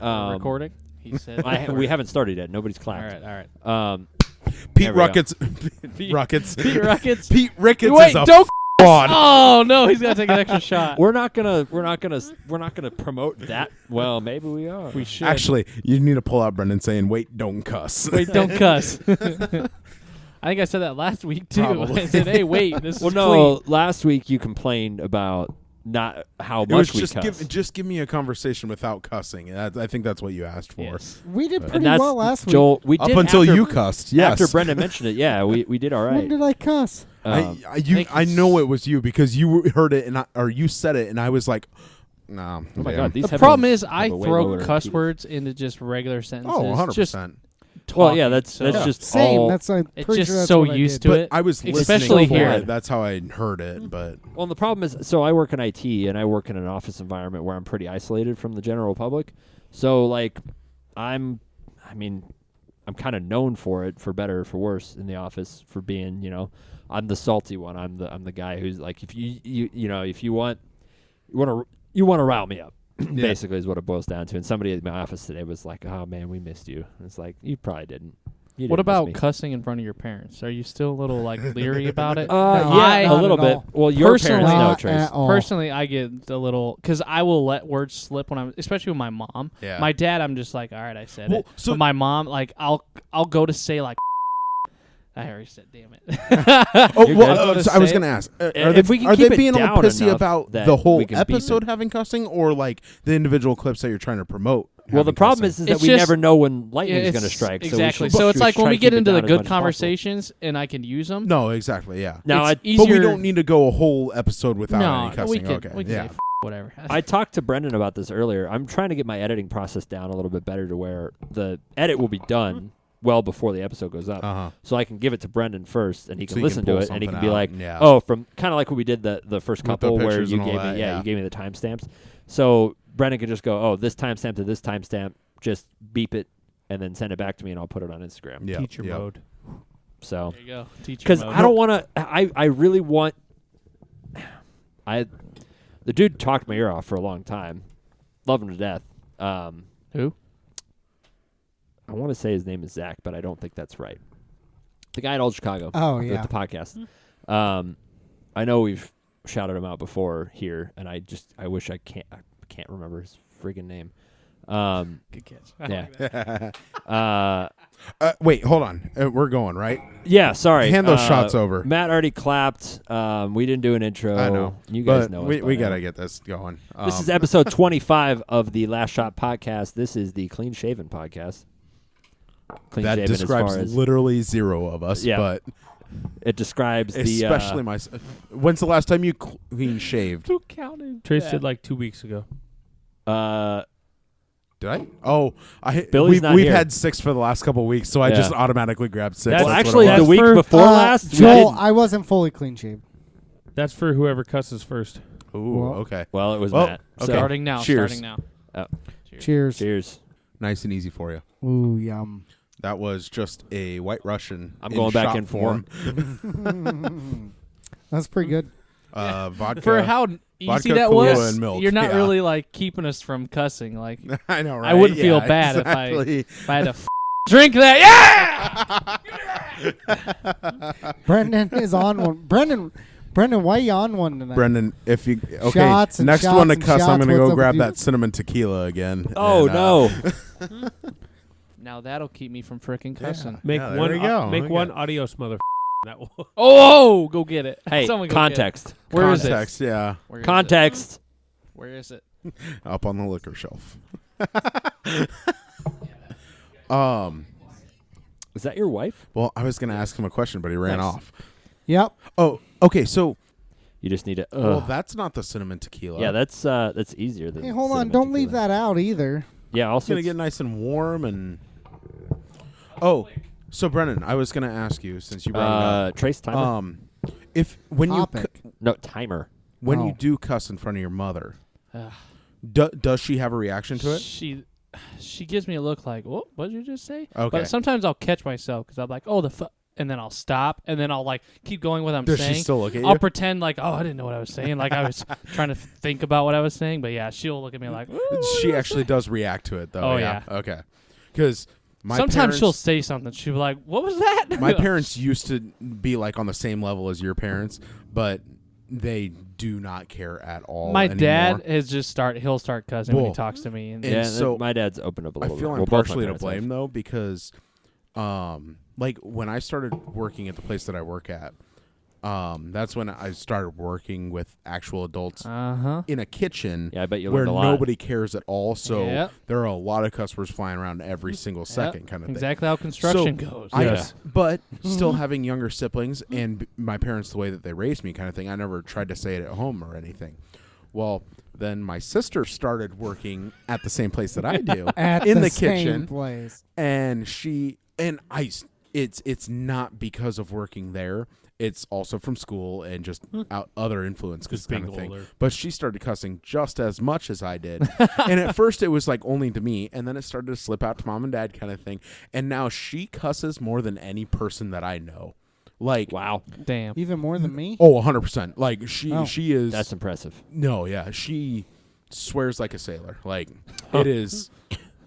Recording? He said. We haven't started yet. Nobody's clapped. All right. Pete Ruckets. Pete Ruckets. Pete Ricketts Wait, is a don't. fraud. Oh no, he's got to take an extra shot. We're not gonna promote that. Well, maybe we are. We should. Actually, you need to pull out Brendan saying, "Wait, don't cuss." Wait, don't cuss. I think I said that last week too. Probably. I said, "Hey, wait, this Well, is no. clean." Last week you complained about not how It was much we just cuss. give me a conversation without cussing. I think that's what you asked for. Yes. We did And pretty that's well last week. Joel. We Up did until after, you cussed. Yes. After Brendan mentioned it, yeah, we did all When right. did I cuss? I know it was you because you heard it or you said it and I was like, "Nah." Oh my God, these The problem headphones is I have a way throw lower cuss repeat. words into just regular sentences. Oh, 100%. Just Well, yeah, talking, that's so- just Same. all. That's I'm It's pretty just sure that's so what I used did. to but it. I was Especially listening for here. it. That's how I heard it. But Well, the problem is, so I work in IT and I work in an office environment where I'm pretty isolated from the general public. So, like, I'm kind of known for it, for better or for worse, in the office for being, I'm the salty one. I'm the guy who's like, if if you want to rile me up, basically is what it boils down to. And somebody at my office today was like, "Oh man, we missed you." And it's like, you probably didn't. You What didn't miss about me. cussing in front of your parents? Are you still a little leery about it? Yeah, a not little at bit. all. Well, your Personally- parents know, Not Trace. at all. Personally, I get a little because I will let words slip when I'm, especially with my mom. Yeah. My dad, I'm just like, all right, I said Well, it. so- But my mom, like, I'll go to say like, I already said, damn it. Oh, You're well, good. so I was Say going to ask, are If we can they keep it being a little down pissy enough about that the whole we can beep episode it. having cussing or like the individual clips that you're trying to promote? Well, the having problem cussing? is that It's we just- never know when lightning is Yeah, going to it's- strike. Exactly. So, So it's like when we get into the good good conversations and I can use them. No, exactly, yeah. Now, it's I easier. But we don't need to go a whole episode without no, any cussing. we can, Okay, we can yeah. say whatever. I talked to Brendan about this earlier. I'm trying to get my editing process down a little bit better to where the edit will be done well before the episode goes up. Uh-huh. So I can give it to Brendan first, and he can So you listen can to pull it, and he can something be out, like, yeah. "Oh, from kind of like what we did the first With the couple where pictures you and gave all me, that, you gave me the timestamps." So Brendan can just go, "Oh, this timestamp to this timestamp, just beep it, and then send it back to me, and I'll put it on Instagram." Yeah, Teacher yeah. mode. So There you go. Teacher because mode. I don't want to. I really want. The dude talked my ear off for a long time. Love him to death. Who? I want to say his name is Zach, but I don't think that's right. The guy at Old Chicago. Oh, with yeah. the podcast. I know we've shouted him out before here, and I wish I can't remember his friggin' name. Good catch. Yeah. Wait, hold on. We're going, right? Yeah, sorry. Hand those shots over. Matt already clapped. We didn't do an intro. I know. You guys but know us we by got now. to get this going. This is episode 25 of the Last Shot podcast. This is the Clean Shaven podcast. Clean that shaven as describes far as literally zero of us, Yeah. but it describes especially myself. When's the last time you clean shaved? Who counted? Trace did like 2 weeks ago. Did I? Oh, Billy's not we've here. had 6 for the last couple of weeks, so I Yeah. just automatically grabbed 6. That's- well, That's actually, what it the was. week for- before last, we Joel, didn't. I wasn't fully clean shaved. That's for whoever cusses first. Ooh, Well- okay. Well, it was Well, Matt. okay. So, Starting now. Cheers. Starting now. Cheers. cheers. Nice and easy for you. Ooh, yum. That was just a White Russian. I'm going back shot in form. That's pretty good. Vodka. For how easy vodka, that Kahlua, was, and milk. you're not Yeah. really like keeping us from cussing. Like I know, right? I wouldn't feel Yeah, bad exactly. if I had to drink that. Yeah. Brendan is on one. Brendan, why are you on one tonight? Brendan, if you Shots and next shots one to and cuss, I'm shots. gonna What's go up grab with you? that cinnamon tequila again. Oh, and, no. Now that'll keep me from frickin' cussing. Make Yeah, there one. we go. Make Okay. one adios, mother. That will. Oh, go get it. Hey, Someone go context. Get it. Where is Context, yeah, it? Where is Context. it? Where is it? up on the liquor shelf. Is that your wife? Well, I was gonna ask him a question, but he ran Nice. off. Yep. Oh, okay. So, You just need to. well, that's not the cinnamon tequila. Yeah, that's easier than. Hey, hold on. cinnamon Don't leave tequila. that out either. Yeah, It's also gonna get nice and warm and. Oh, so Brennan, I was gonna ask you since you brought it Trace up. timer. If when Topic. No timer. when Oh. you do cuss in front of your mother, Ugh. does she have a reaction to it? She gives me a look like, what did you just say? Okay. But sometimes I'll catch myself because I'm like, oh, the fuck. and then I'll stop, and then I'll like keep going with what I'm Does saying. she still look at you? I'll pretend like, oh, I didn't know what I was saying. Like I was trying to think about what I was saying, but yeah, she'll look at me like, She actually does react to it, though. Oh, yeah. Okay. Because sometimes she'll say something. She'll be like, what was that? My parents used to be like on the same level as your parents, but they do not care at all. My anymore. dad is he'll start cussing when Whoa. he talks to me. And And Yeah, so my dad's opened up a I little feel bit. I'm Well, both my partially to parents blame have. though because, like when I started working at the place that I work at, that's when I started working with actual adults in a kitchen. Yeah, I bet you where learned a lot. nobody cares at all. So Yep. there are a lot of customers flying around every single second, kind of thing. Exactly how construction So, goes. Yes. But still having younger siblings and my parents, the way that they raised me, kind of thing. I never tried to say it at home or anything. Well, then my sister started working at the same place that I do At in the the same kitchen, place. and it's not because of working there. It's also from school and just other influence, Just kind being of thing. older. But she started cussing just as much as I did, and at first it was like only to me, and then it started to slip out to mom and dad, kind of thing. And now she cusses more than any person that I know. Like, Wow, Damn. Even more than me? oh, 100%. Like Oh. she is. that's impressive. No, yeah, she swears like a sailor. Like it is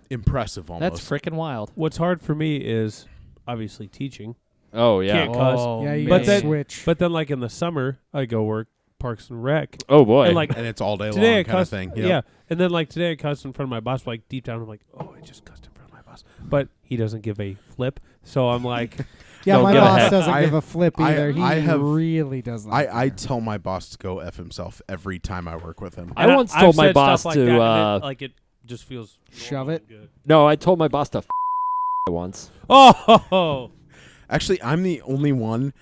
impressive almost. That's freaking wild. What's hard for me is obviously teaching. Oh yeah. Can't cuss. Oh, Yeah, you But gotta then- switch. But then, like in the summer, I go work Parks and Rec. Oh boy. And like and it's all day today, I long, kind of cussed. thing. Yeah, and then like today, I cussed in front of my boss. But, like deep down, I'm like, oh, I just cussed in front of my boss. But he doesn't give a flip, so I'm like, yeah, Don't my give a boss heck. doesn't I- give a flip either. He I have- really doesn't. I tell my boss to go F himself every time I work with him. I and once I've told my said stuff boss like to, that, and like it just feels Shove normal it? and good. no, I told my boss to once. Oh, Actually, I'm the only one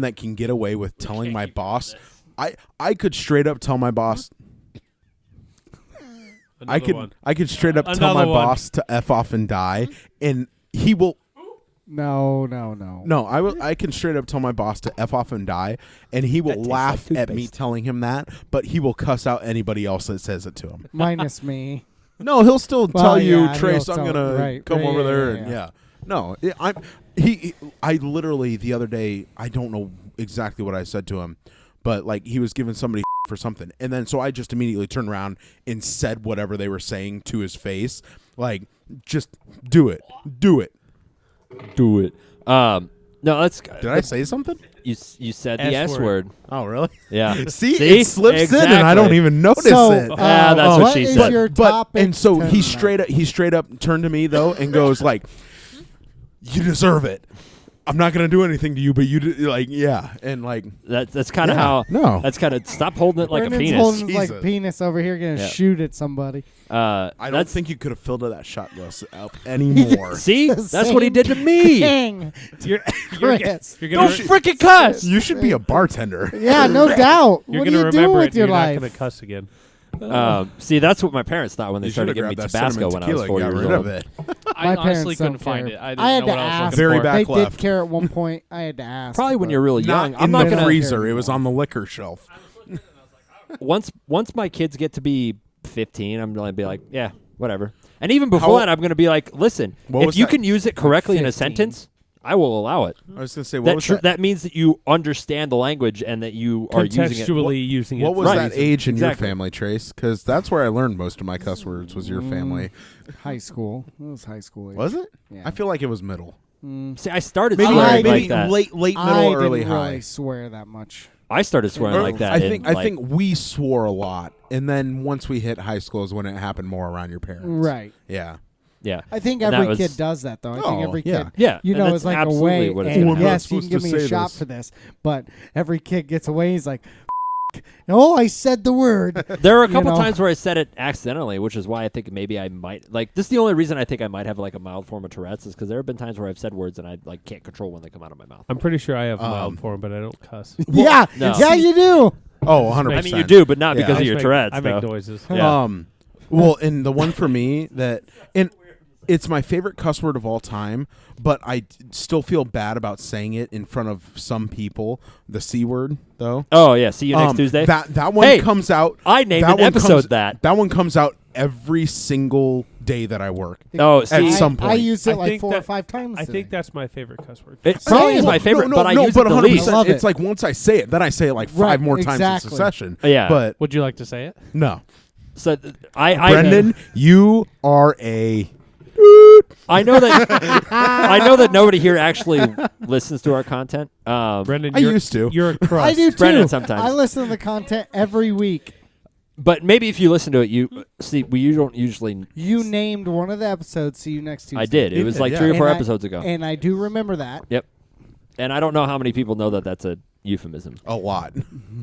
that can get away with telling my boss. I could straight up tell my boss. I could straight up tell my Another one. boss to F off and die, and he will. No. No, I can straight up tell my boss to F off and die, and he will That tastes laugh like at me toothpaste. telling him that, but he will cuss out anybody else that says it to him. Minus me. No, he'll still Well, tell you, yeah, Trace, he'll I'm tell- gonna right, come right, over yeah, there, yeah, and yeah. no, I literally the other day, I don't know exactly what I said to him, but like he was giving somebody for something, and then so I just immediately turned around and said whatever they were saying to his face, like just do it. Do it. No, that's. Did I say something? You said S the S word. word. Oh, really? Yeah. See, See? it slips in, and I Exactly. don't even notice So, it. Yeah, that's what what she is said. your topic and so he tonight? straight up turned to me though and goes like, "You deserve it. I'm not gonna do anything to you, but you like, yeah." And like, That's kind of Yeah, how. no. That's kind of stop holding it like a Brandon's penis. holding his, like Jesus. penis over here, gonna Yeah. shoot at somebody. I don't that's, think you could have filled that shot glass up anymore. See, The that's what he same did to me. thing. you're Chris. you're Don't gonna freaking cuss. You should be a bartender. Yeah, no doubt. you're What do gonna you do remember it. with your You're life? not gonna cuss again. See, that's what my parents thought when they You started should've giving me grabbed that Tabasco cinnamon when I was 4 tequila and years got rid old. of it. I My honestly parents couldn't don't find care. it. I didn't I had know to what I was ask. looking Very for. back They left. did care at one point. I had to ask. Probably when but- you're really young. Not I'm in not the gonna. freezer. It was on the liquor shelf. Once my kids get to be 15, I'm gonna be like, yeah, whatever. And even before that, I'm gonna be like, listen, What if was you that? can use it correctly in a 15. sentence, I will allow it. I was gonna say, what was that? That means that you understand the language and that you are using it. Contextually using it. What for was a that reason. age in Exactly. your family, Trace? Because that's where I learned most of my cuss words. Was your family? High school. It was high school. Age. Was it? Yeah. I feel like it was middle. See, I started Maybe, swearing maybe like that. late middle, I early didn't high. really swear that much. I started swearing like that. I in, like, think we swore a lot, and then once we hit high school is when it happened more around your parents. Right. Yeah. yeah. I think And that every was- kid does that, though. I think Oh, every yeah. kid, Yeah. you and know, that's is like absolutely away. what it's And Oh, I'm not yes, you can supposed give to me a say shot this. for this, but every kid gets away. He's like, "Oh, I said the word." There are a couple know. times where I said it accidentally, which is why I think maybe I might like. This is the only reason I think I might have like a mild form of Tourette's is because there have been times where I've said words and I like can't control when they come out of my mouth. I'm pretty sure I have mild form, but I don't cuss. Yeah, no. yeah, you do. Oh, 100%. I mean, you do, but not Yeah. because I of your just Tourette's. I make though. noises. Yeah. Well, and the one for me that and It's my favorite cuss word of all time, but I still feel bad about saying it in front of some people. The C word, though. Oh yeah, see you next Tuesday. That one Hey, comes out. I named that an one episode comes, that. That one comes out every single day that I work. Oh, At see, some point. I used it I like think 4 or that- 5 times. I today. think that's my favorite cuss word. it probably is Same. my favorite, no, but I no, use but it the 100%. least. Love It's it. like once I say it, then I say it like 5 Right, more times exactly. in succession. Yeah. But Would you like to say it? no, So I Brendan, you are a. I know that I know that nobody here actually listens to our content. Brendan, I used to. You're a crust. I do too. Brendan sometimes. I listen to the content every week. But maybe if you listen to it, you see. You don't usually. You named one of the episodes. See you next Tuesday. I did. It You was did, like yeah. 3 or 4 And episodes ago. and I do remember that. Yep. And I don't know how many people know that that's a euphemism. A lot.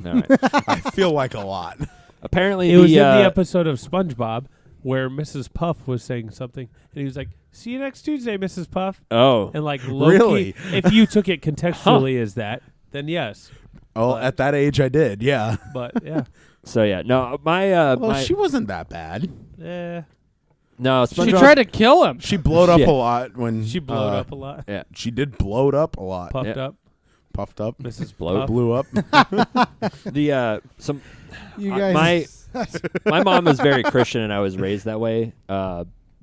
All right. I feel like a lot. Apparently, It was in the episode of SpongeBob where Mrs. Puff was saying something, and he was like, "See you next Tuesday, Mrs. Puff." Oh, And like, low Really? key, if you took it contextually as that, then yes. Oh, But- at that age, I did. Yeah. But yeah, so yeah. No, my Well, my she wasn't that bad. no. She SpongeBob, tried to kill him. She blowed up Yeah. a lot when she blowed up a lot, Yeah. She did blowed up a lot. puffed Yeah. up. Puffed up. Mrs. Blow- Puff. Blew up. The some You Uh, guys. my mom was very Christian, and I was raised that way.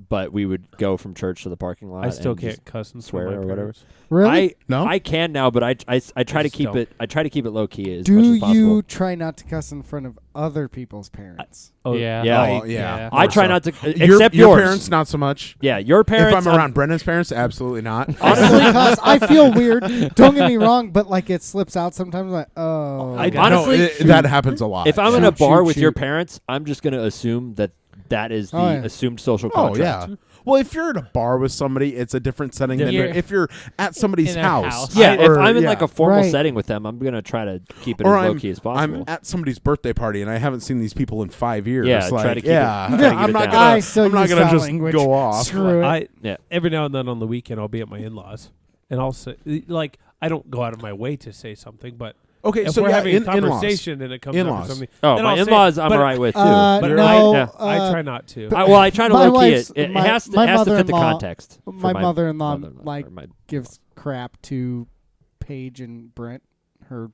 But we would go from church to the parking lot. I still and can't just cuss and swear swear or whatever. Really? No? I can now, but I try to just keep don't. it. I try to keep it low key as Do much as possible. you try not to cuss in front of other people's parents? Oh, Yeah. Yeah. Oh, yeah. I try so. not to, Your, except your yours. parents, not so much. Yeah, your parents. If I'm around Brendan's parents, absolutely not. Honestly, Because I feel weird. Don't get me wrong, but like it slips out sometimes. Like, oh, I- Okay. honestly, that happens a lot. if I'm yeah. in a bar Shoot, with your shoot. parents, I'm just gonna assume that is the Oh, yeah. assumed social Oh contract. yeah. Well, if you're at a bar with somebody, it's a different setting than Different. if you're at somebody's In a house. house. Yeah, if Or- I'm in yeah. like a formal Right. setting with them, I'm gonna try to keep it or as low I'm, key as possible. I'm at somebody's birthday party and I haven't seen these people in 5 years. Yeah, like, try to keep it- yeah, try to keep I'm it not down. gonna. I still I'm not use gonna foul just language. go off. Screw it. Yeah. Every now and then on the weekend, I'll be at my in-laws, and I'll say, like, I don't go out of my way to say something, but Okay, if so we're yeah, having a in-laws. conversation and it comes up In-laws. with something, Oh, then my I'll say- in-laws, I'm but- alright with too. But no, I try not to. Well, I try to my low key wife's- it. It my- has to my fit the mother-in-law- context. for my mother-in-law, mother-in-law, like, or my- gives crap to Paige and Brent, her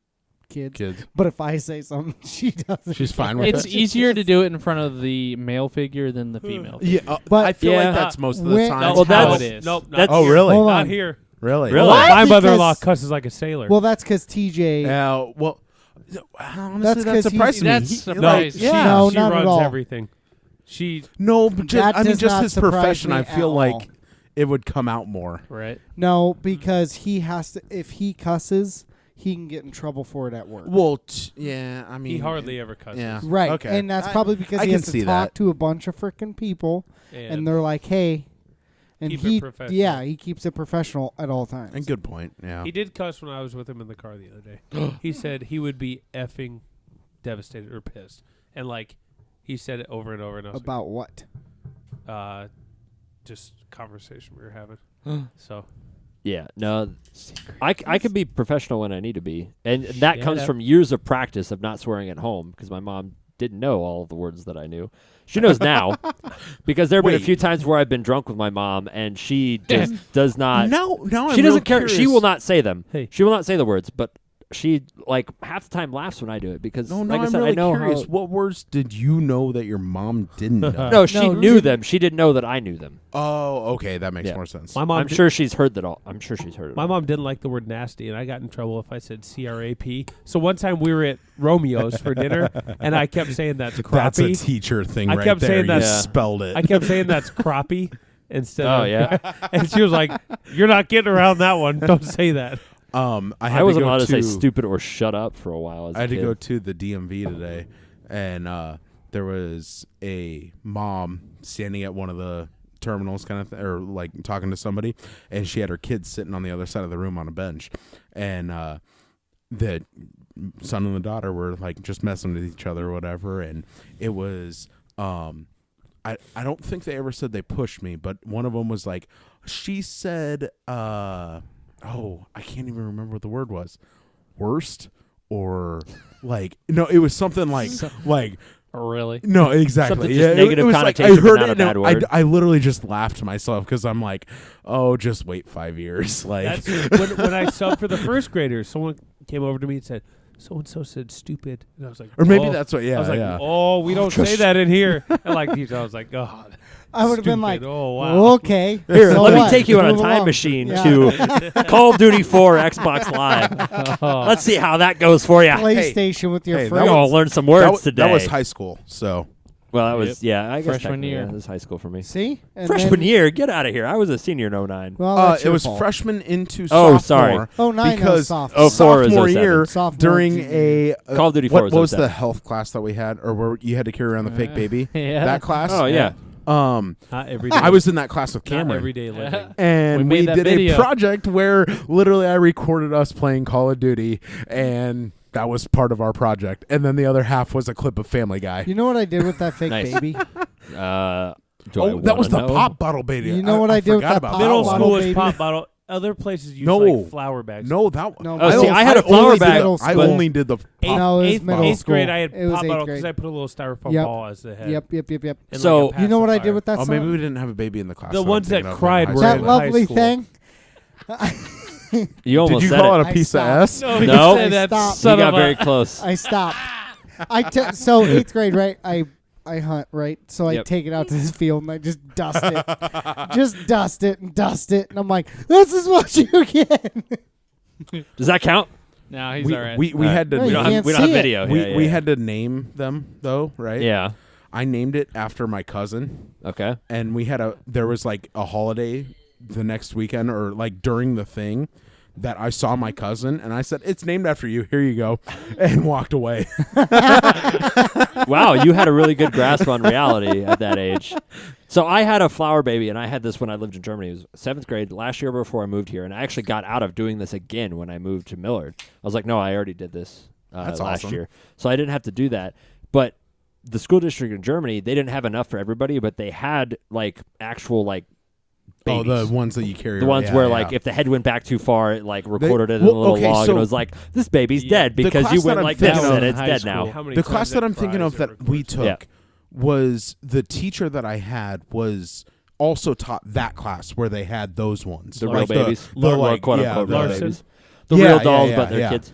kids. Kids. But if I say something, she doesn't. She's fine with It's it. easier to do it in front of the male figure than the female. Yeah, But- I feel Yeah. like that's most of the When- time. That's Well, how that's- it is. Nope. Not that's- Oh, here. really? Hold Not on. here. Really? Really? What? My mother-in-law Because- cusses like a sailor. Well, that's because TJ. Yeah. Well, honestly, That's 'cause that he's- surprises me. That's He- surprising. like, she, yeah. No, she not at runs all. everything. She No, but just, That I mean, does just not his surprise profession. me I at feel like all. it would come out more. Right. No, because he has to. If he cusses, he can get in trouble for it at work. Well, yeah. I mean, he hardly ever cusses. Yeah. Right, Okay. and that's I- probably because I he can has to see talk that. to a bunch of freaking people, and they're like, "Hey," and Keep it he, professional. yeah, he keeps it professional at all times. And good point. Yeah. He did cuss when I was with him in the car the other day. He said he would be effing devastated or pissed, and like he said it over and over. And I was About what? like, just conversation we were having. So Yeah, no, I can be professional when I need to be, and that Yeah, comes that- from years of practice of not swearing at home because my mom didn't know all of the words that I knew. She knows now because there have been a Wait. few times where I've been drunk with my mom and she just does not. no, She doesn't care. She will not say them. Hey. She will not say the words, but she like half the time laughs when I do it because, No, like I I'm said, really I know curious. how. What words did you know that your mom didn't know? No, she No, knew did- them. She didn't know that I knew them. Oh, okay, that makes Yeah. more sense. my mom, I'm sure she's heard that all. I'm sure she's heard it. my all. mom didn't like the word nasty, and I got in trouble if I said CRAP. So one time we were at Romeo's for dinner, and I kept saying that's That's a crappie. teacher thing I right kept there. saying You that's- spelled it. I kept saying that's crappie instead. Oh, of, yeah? and she was like, "You're not getting around that one. Don't say that." I had I wasn't to go allowed to say to- stupid or shut up for a while. As I had a to kid. go to the DMV today, and there was a mom standing at one of the terminals, kind of, or like talking to somebody, and she had her kids sitting on the other side of the room on a bench, and the son and the daughter were like just messing with each other or whatever, and it was I don't think they ever said they pushed me, but one of them was like, she said I can't even remember what the word was. Worst or like no, it was something like Really? No, exactly. Something Yeah, just negative it was like, connotation, I heard but not it a bad and word. I literally just laughed to myself because I'm like, oh, just wait 5 years. Like, That's when I subbed for the first graders. Someone came over to me and said, "So and so said stupid," and I was like, or maybe "Oh." that's what. Yeah, I was like, yeah. "Oh, we don't say that in here." And like these, I was like, "God." I would have been Stupid. like, "Oh wow." okay. Here, so let me what? take you on a Move time along. machine Yeah. to Call of Duty 4 Xbox Live. Let's see how that goes for you. PlayStation with your Hey, that friends. We're going to learn some words today. That was high school. So Well, that was, yeah, I guess Freshman technically, year. Yeah, that was high school for me. See? And Freshman then- year? Get out of here. I was a senior in 09. Well, that's it your was fault. freshman into Oh, sophomore. sorry. Oh, 9 because sophomore. Oh, 4 is sophomore 07. year Sophomore, during junior. a Call of Duty 4 what was was 07. the health class that we had, or where you had to carry around the fake baby? Yeah. That class. Oh, yeah. Not every day. I was in that class with not Cameron. everyday living. And We we, made that did video. a project where literally I recorded us playing Call of Duty, and that was part of our project. And then the other half was a clip of Family Guy. You know what I did with that fake Nice. baby? Do I That was the wanna know? pop bottle baby. You know what I did with forgot that about pop Middle one. bottle school is baby? pop bottle. Other places use No. like flour bags. No, that one. No, Oh, see, I had a flour only bag, did middle I school. only did the pop. No, it was eighth, middle eighth school. grade, I had It was pop eighth bottle grade. because I put a little styrofoam Yep. ball as the head. Yep. and, So- like, a You know what I did pacifier. with that Oh, song? maybe we didn't have a baby in the class. The I'm ones that thinking of in cried high were school. That in lovely high school. thing. You almost Did you said call it. it a I piece stopped. of S? No, No. said that Stop. You son got of very a. close. I stopped. So 8th grade, right? I hunt, right? So I Yep. take it out to this field and I just dust it. Just dust it and dust it. And I'm like, this is what you get. Does that count? No, he's We, all right. we All right. had to No, We you don't can't have, we don't have see it. video. we, Yeah, we yeah. had to name them though, right? Yeah. I named it after my cousin, Okay. and there was like a holiday the next weekend or like during the thing that I saw my cousin, and I said, "It's named after you. Here you go," and walked away. Wow, you had a really good grasp on reality at that age. So I had a flower baby, and I had this when I lived in Germany. It was 7th grade, last year before I moved here, and I actually got out of doing this again when I moved to Millard. I was like, no, I already did this That's last awesome. year. So I didn't have to do that. But the school district in Germany, they didn't have enough for everybody, but they had like actual like Oh, babies. the ones that you carry. The around. ones Yeah, where, yeah. like, if the head went back too far, it, like, recorded it in well, a little okay, log, so- and it was like, this baby's Yeah. dead The because class you that went I'm like this, thinking of and in it's high dead school. now. How many the times class that I'm thinking fries of are that we recorded? took was the teacher that I had was also taught that class where they had those ones. The Like real babies. The Or like, quote yeah, unquote the- real Larson? babies. The Yeah, real yeah, dolls, yeah, but they're yeah. kids.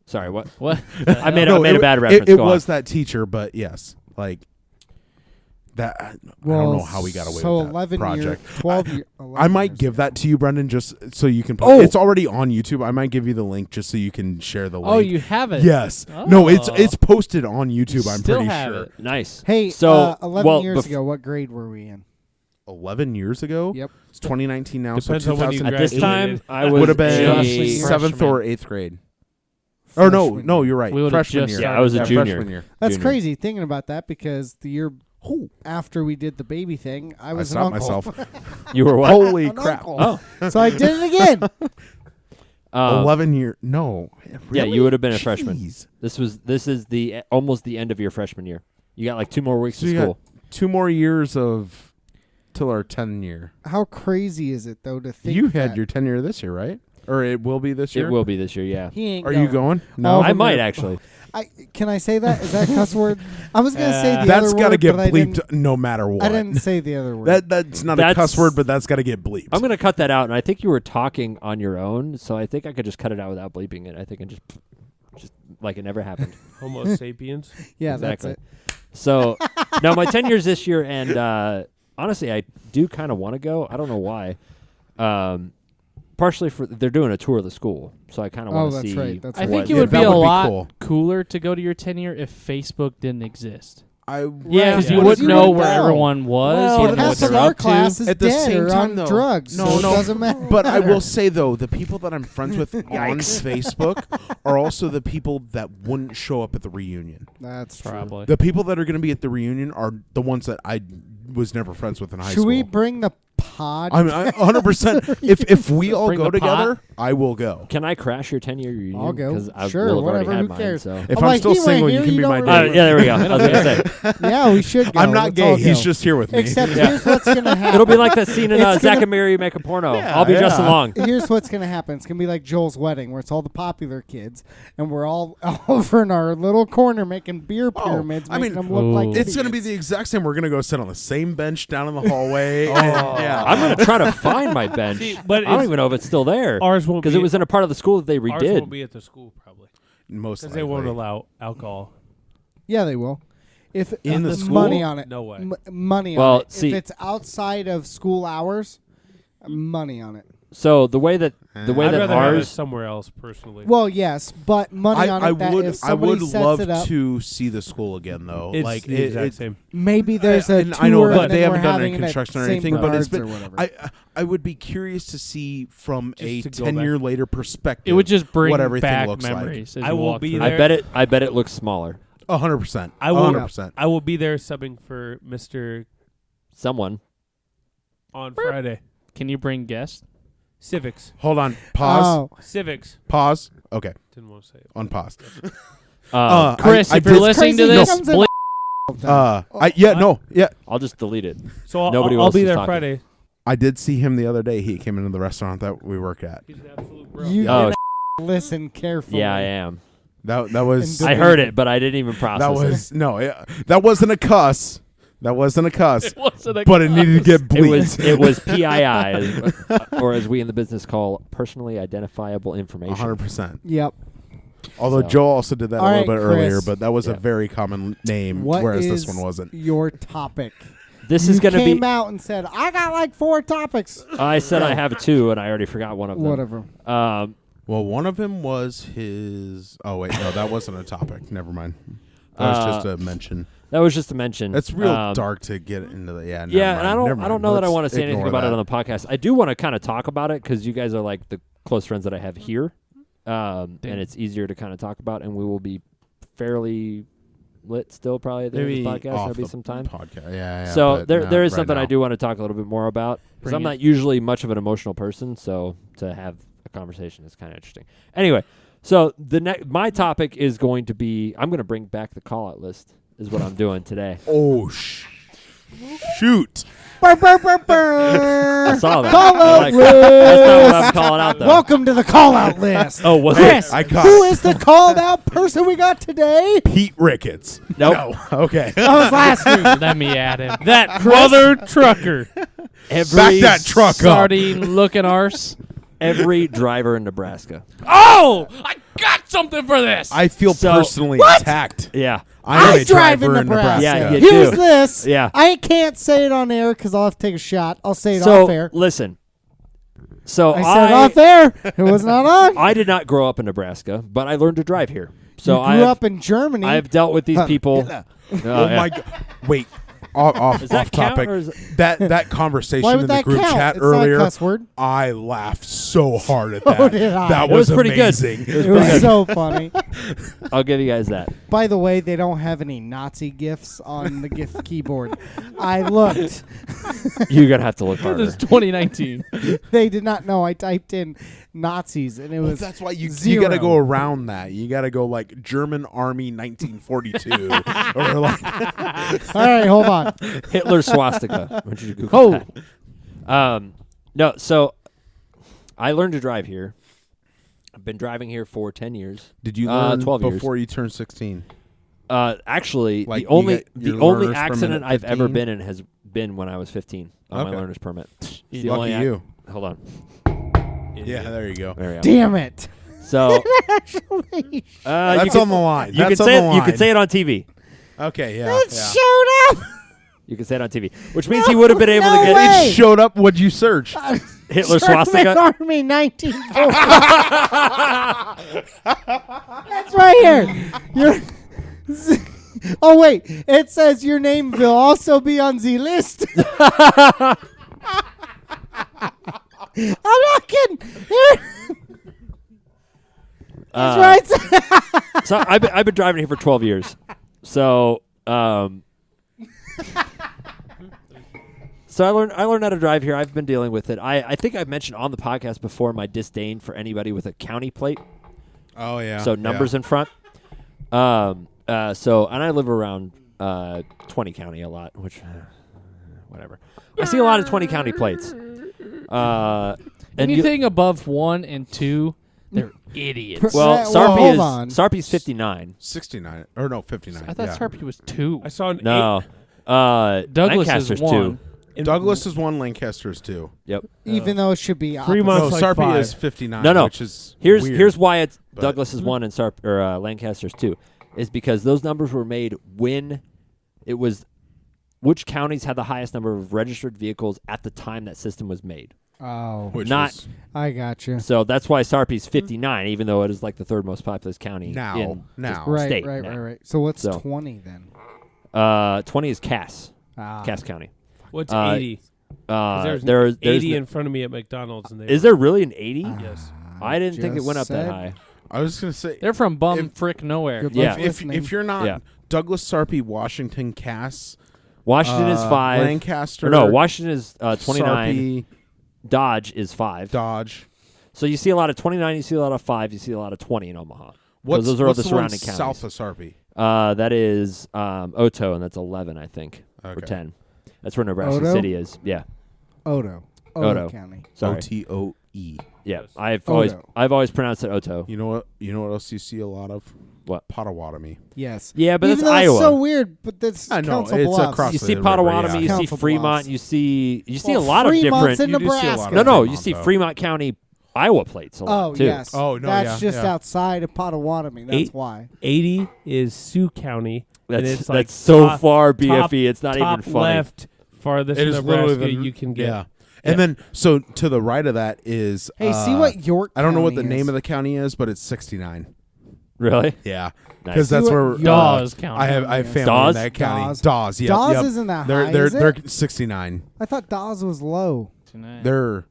Sorry, what? What? I made, No, I made a bad it- reference. It Go was on. that teacher, but yes, like that. I Well, don't know how we got away so with that 11 project. 12 year, I might give that to you, Brendan, just so you can. Put, It's already on YouTube. I might give you the link just so you can share the link. Oh, you have it? Yes. No, it's Oh. posted on YouTube. I'm Still pretty have sure. it. Nice. Hey, So, 11 well, years bef- ago, what grade were we in? 11 years ago. Yep. It's 2019 now. Depends so on when you 2008 At this graduated. time, I was would have been Freshman year. 7th or 8th grade. Or no, Freshman no, year. you're right. We would've Freshman just year. Yeah, I was a junior. Freshman year. That's Junior. crazy thinking about that because the year after we did the baby thing, I I was an stopped uncle. myself. You were what? Holy An crap! uncle. So I did it again. 11 year. No. Yeah, Really? you would have been a freshman. Jeez. This is the almost the end of your freshman year. You got like 2 more weeks So of you got school. 2 more years of till our 10 year. How crazy is it though to think You had that your 10 year this year, right? Or it will be this year. It will be this year, yeah. he ain't Are you going? Oh, No. I from might there. actually. Can I say that? Is that a cuss word? I was gonna say the That's other got to word, get but I didn't- bleeped no matter what. I didn't say the other word. That's not a That's- cuss word, but that's got to get bleeped. I'm gonna cut that out, and I think you were talking on your own, so I think I could just cut it out without bleeping it. I think and just like it never happened. Homo sapiens. yeah, exactly. that's it. So now my 10 years this year, and honestly, I do kind of want to go. I don't know why. Partially for they're doing a tour of the school, so I kind of Oh, want to that's see. right, that's I right. think it Yeah, would be that a would be lot cool. cooler to go to your 10-year if Facebook didn't exist. I Yeah, Because yeah. you wouldn't You know wouldn't where know. everyone was. Well, you but wouldn't know half what of they're our up class to. is At the dead same or time, on though- drugs. No, so it no. doesn't matter. But I will say though, the people that I'm friends with on Facebook are also the people that wouldn't show up at the reunion. That's true. Probably. The people that are going to be at the reunion are the ones that I was never friends with in high Should school. we bring the pod? I'm 100%. If we all Bring go the pot? together, I will go. Can I crash your 10-year reunion? I'll go. 'Cause I Sure, will have already whatever, had who mine, cares? so. If I'm I'm like, still he went single, here, you can you be don't my remember. date. Yeah, there we go. I was gonna say Yeah, we should go. I'm not Let's gay. all He's go. just here with me. Except here's what's gonna happen. it'll be like that scene in It's Zack gonna- and Mary Make a Porno. Yeah, I'll be just yeah. along. Here's what's gonna happen. It's gonna be like Joel's wedding, where it's all the popular kids, and we're all over in our little corner making beer pyramids, I making mean, them look like It's going to be idiots. the exact same. We're going to go sit on the same bench down in the hallway. Yeah. I'm gonna try to find my bench. See, but I don't it's- even know if it's still there. Ours won't because be it was in a part of the school that they Ours won't redid. be at the school probably Most because they won't allow alcohol. Yeah, they will. If In the the school? money on it, No way. money Well, on it. see- if it's outside of school hours, money on it. So the way that I'd that rather have it ours. somewhere else personally. Well, yes, but money on I it. That would. if I somebody would sets love it up, to see the school again, though. it's like the exact same. maybe there's a and tour. I know and that they then we're haven't done having any it at construction or St. anything, but it's Bernard's or been. whatever. I would be curious to see from a Just to go 10-year later perspective. It would just bring what everything back looks memories. as I you will walk be through. there. I bet it looks smaller. 100%. I will. 100%. I will be there subbing for Mr. Someone. on Friday. Can you bring guests? Civics. Hold on. Pause. Oh, Civics. Pause. Okay. Didn't want to say it. On pause. Chris, I if you're did- listening to crazy this, comes in split- all the time. Yeah. I'll just delete it. So I'll, Nobody I'll else be is there talking. Friday. I did see him the other day. He came into the restaurant that we work at. He's an absolute bro. You Oh, listen carefully. yeah, I am. That was. And I heard it, but I didn't even process That it. was no. That wasn't a cuss. That wasn't a cuss. It wasn't a But it needed to get bleeped. It was PII, or as we in the business call, personally identifiable information. 100%. Yep. Although So. Joe also did that All a little right, bit Chris. earlier, but that was a Yeah. very common name, What whereas is this one wasn't. your topic? This you is going to came be. out and said, I got like 4 topics. I said I have 2, and I already forgot one of them. Whatever. Well, one of them was his. Oh wait, no, that wasn't a topic. Never mind. That was just a mention. That was just a mention. It's real dark to get into the. Yeah. Never Yeah, mind, and I never don't mind. know that I Let's want to say anything ignore about it that. on the podcast. I do want to kind of talk about it because you guys are like the close friends that I have here, and it's easier to kind of talk about. And we will be fairly lit still probably at the end of Maybe the podcast. off There'll be the some time. podcast. Yeah. So but there not is right something I now. do want to talk a little bit more about because Bring I'm it. not usually much of an emotional person. So to have a conversation is kind of interesting. Anyway, so my topic is going to be I'm going to bring back the call out list is what I'm doing today. Oh shoot! Burr, burr, burr, I burr. saw that. Call I out like that. That's not what I'm list. calling out though. Welcome to the call out list. Oh, was Chris, it? I caught who is the called out person we got today? Pete Ricketts. Nope. No. Okay. That was last week. Let me at him. That mother trucker. Every Back that truck up. Sardine looking arse. every driver in Nebraska. Oh, I got something for this. I feel So- personally What? attacked. Yeah. I'm I a drive in driver in Nebraska. Nebraska. Yeah, you Here's do. this. Yeah. I can't say it on air because I'll have to take a shot. I'll say it So off air. listen. So I said it off air. It was not on. I did not grow up in Nebraska, but I learned to drive here. So you grew up in Germany. I've dealt with these people. Hitler. Oh yeah. my god! Wait, off Does that off count, topic. or is it- That conversation Why would in the that group count? chat It's not a earlier, cuss word. I laughed so hard at So that. did I. That It was pretty good. amazing. It was It pretty was good. so funny. I'll give you guys that. By the way, they don't have any Nazi gifs on the GIF keyboard. I looked. You're gonna have to look This harder. is 2019. They did not know. I typed in Nazis, and it Well, was that's why you zero. got to go around that. You got to go like German Army 1942 or like All right, hold on. Hitler swastika. Why don't you Google Oh, that? No. So I learned to drive here. I've been driving here for 10 years. Did you learn 12 years. before you turned 16? Actually, Like, the you only got your the only learner's permit accident at I've ever 15? been in has been when I was 15 on my Okay. learner's permit. The Lucky only you. Hold on. Yeah, there you go. There we go. damn it. So Actually, That's on the line. You That's can on say the it. line. You can say it on TV. Okay, yeah. it yeah. showed up. You can say it on TV, which means he would have been able No to get way. It showed up. What'd you search? Hitler German swastika. Army 1940. That's right here. You're oh wait, it says your name will also be on the list. I'm not kidding. That's right. So I've been driving here for 12 years. So So I learned how to drive here. I've been dealing with it. I think I've mentioned on the podcast before my disdain for anybody with a county plate. Oh yeah. So numbers in front. And I live around 20 county a lot, which whatever. I see a lot of 20 county plates. Anything above 1 and 2, they're idiots. Well, hold on. Sarpy's 59. 69 or no 59. I thought yeah. Sarpy was 2. I saw an No. Douglas Lancaster's is 1. 2. Douglas is 1, Lancaster's 2. Yep. Even though it should be Fremont's No, like Sarpy 5. is 59. No. Which is Here's weird. why it's but- Douglas is 1 and Lancaster's 2 is because those numbers were made when it was which counties had the highest number of registered vehicles at the time that system was made. Oh, Which not- is I got you. So that's why Sarpy's 59, even though it is like the third most populous county now. in Now. Right, state right, now. right. So what's So- 20 then? 20 is Cass Ah. County. What's Uh, 80? 'Cause there's 80 in front of me at McDonald's. And they is there really an 80? Yes. I didn't think it just went up that said- high. I was gonna say They're from bum If- frick nowhere. Good Yeah. luck if listening. you're not Yeah. Douglas, Sarpy, Washington, Cass, Washington is 5. Lancaster, Or no, Washington is 29. Sarpy, Dodge is 5. Dodge. So you see a lot of 29, you see a lot of 5, you see a lot of 20 in Omaha. Those are all what's the the one surrounding counties. south of Sarpy? That is Oto, and that's 11, I think, or Okay. 10. That's where Nebraska Oto? City is. Yeah, Odo Oto. County. sorry. OTOE. Yeah, Yes. Oto. I've always pronounced it Oto. You know what? You know what else you see a lot of? What? Potawatomi. Yes. Yeah, but Even that's though Iowa. it's so weird, but that's I know, Council it's Bluffs. across You the see river, Potawatomi, yeah. you see Council Fremont, Bluffs. you see Well, a lot of Fremont's different. in You do see a lot Nebraska. of No, Fremont, you see though. Fremont County, Iowa plates a lot Oh too. yes. Oh, no, That's yeah, just yeah. outside of Potawatomi. That's why. 80 is Sioux County. and That's it's like so top- far top- BFE. It's not even top funny. left, farthest It is literally Nebraska the you can get. Yeah. And then so to the right of that is Hey, see what York. I don't know what County the name is. of the county is, but it's 69. Really? Yeah. Nice. Because that's See what where Dawes County. I have family Dawes? in that county. Dawes. Dawes, yeah. Dawes yep. isn't that they're high, they're is they're it? 69. I thought Dawes was low. They're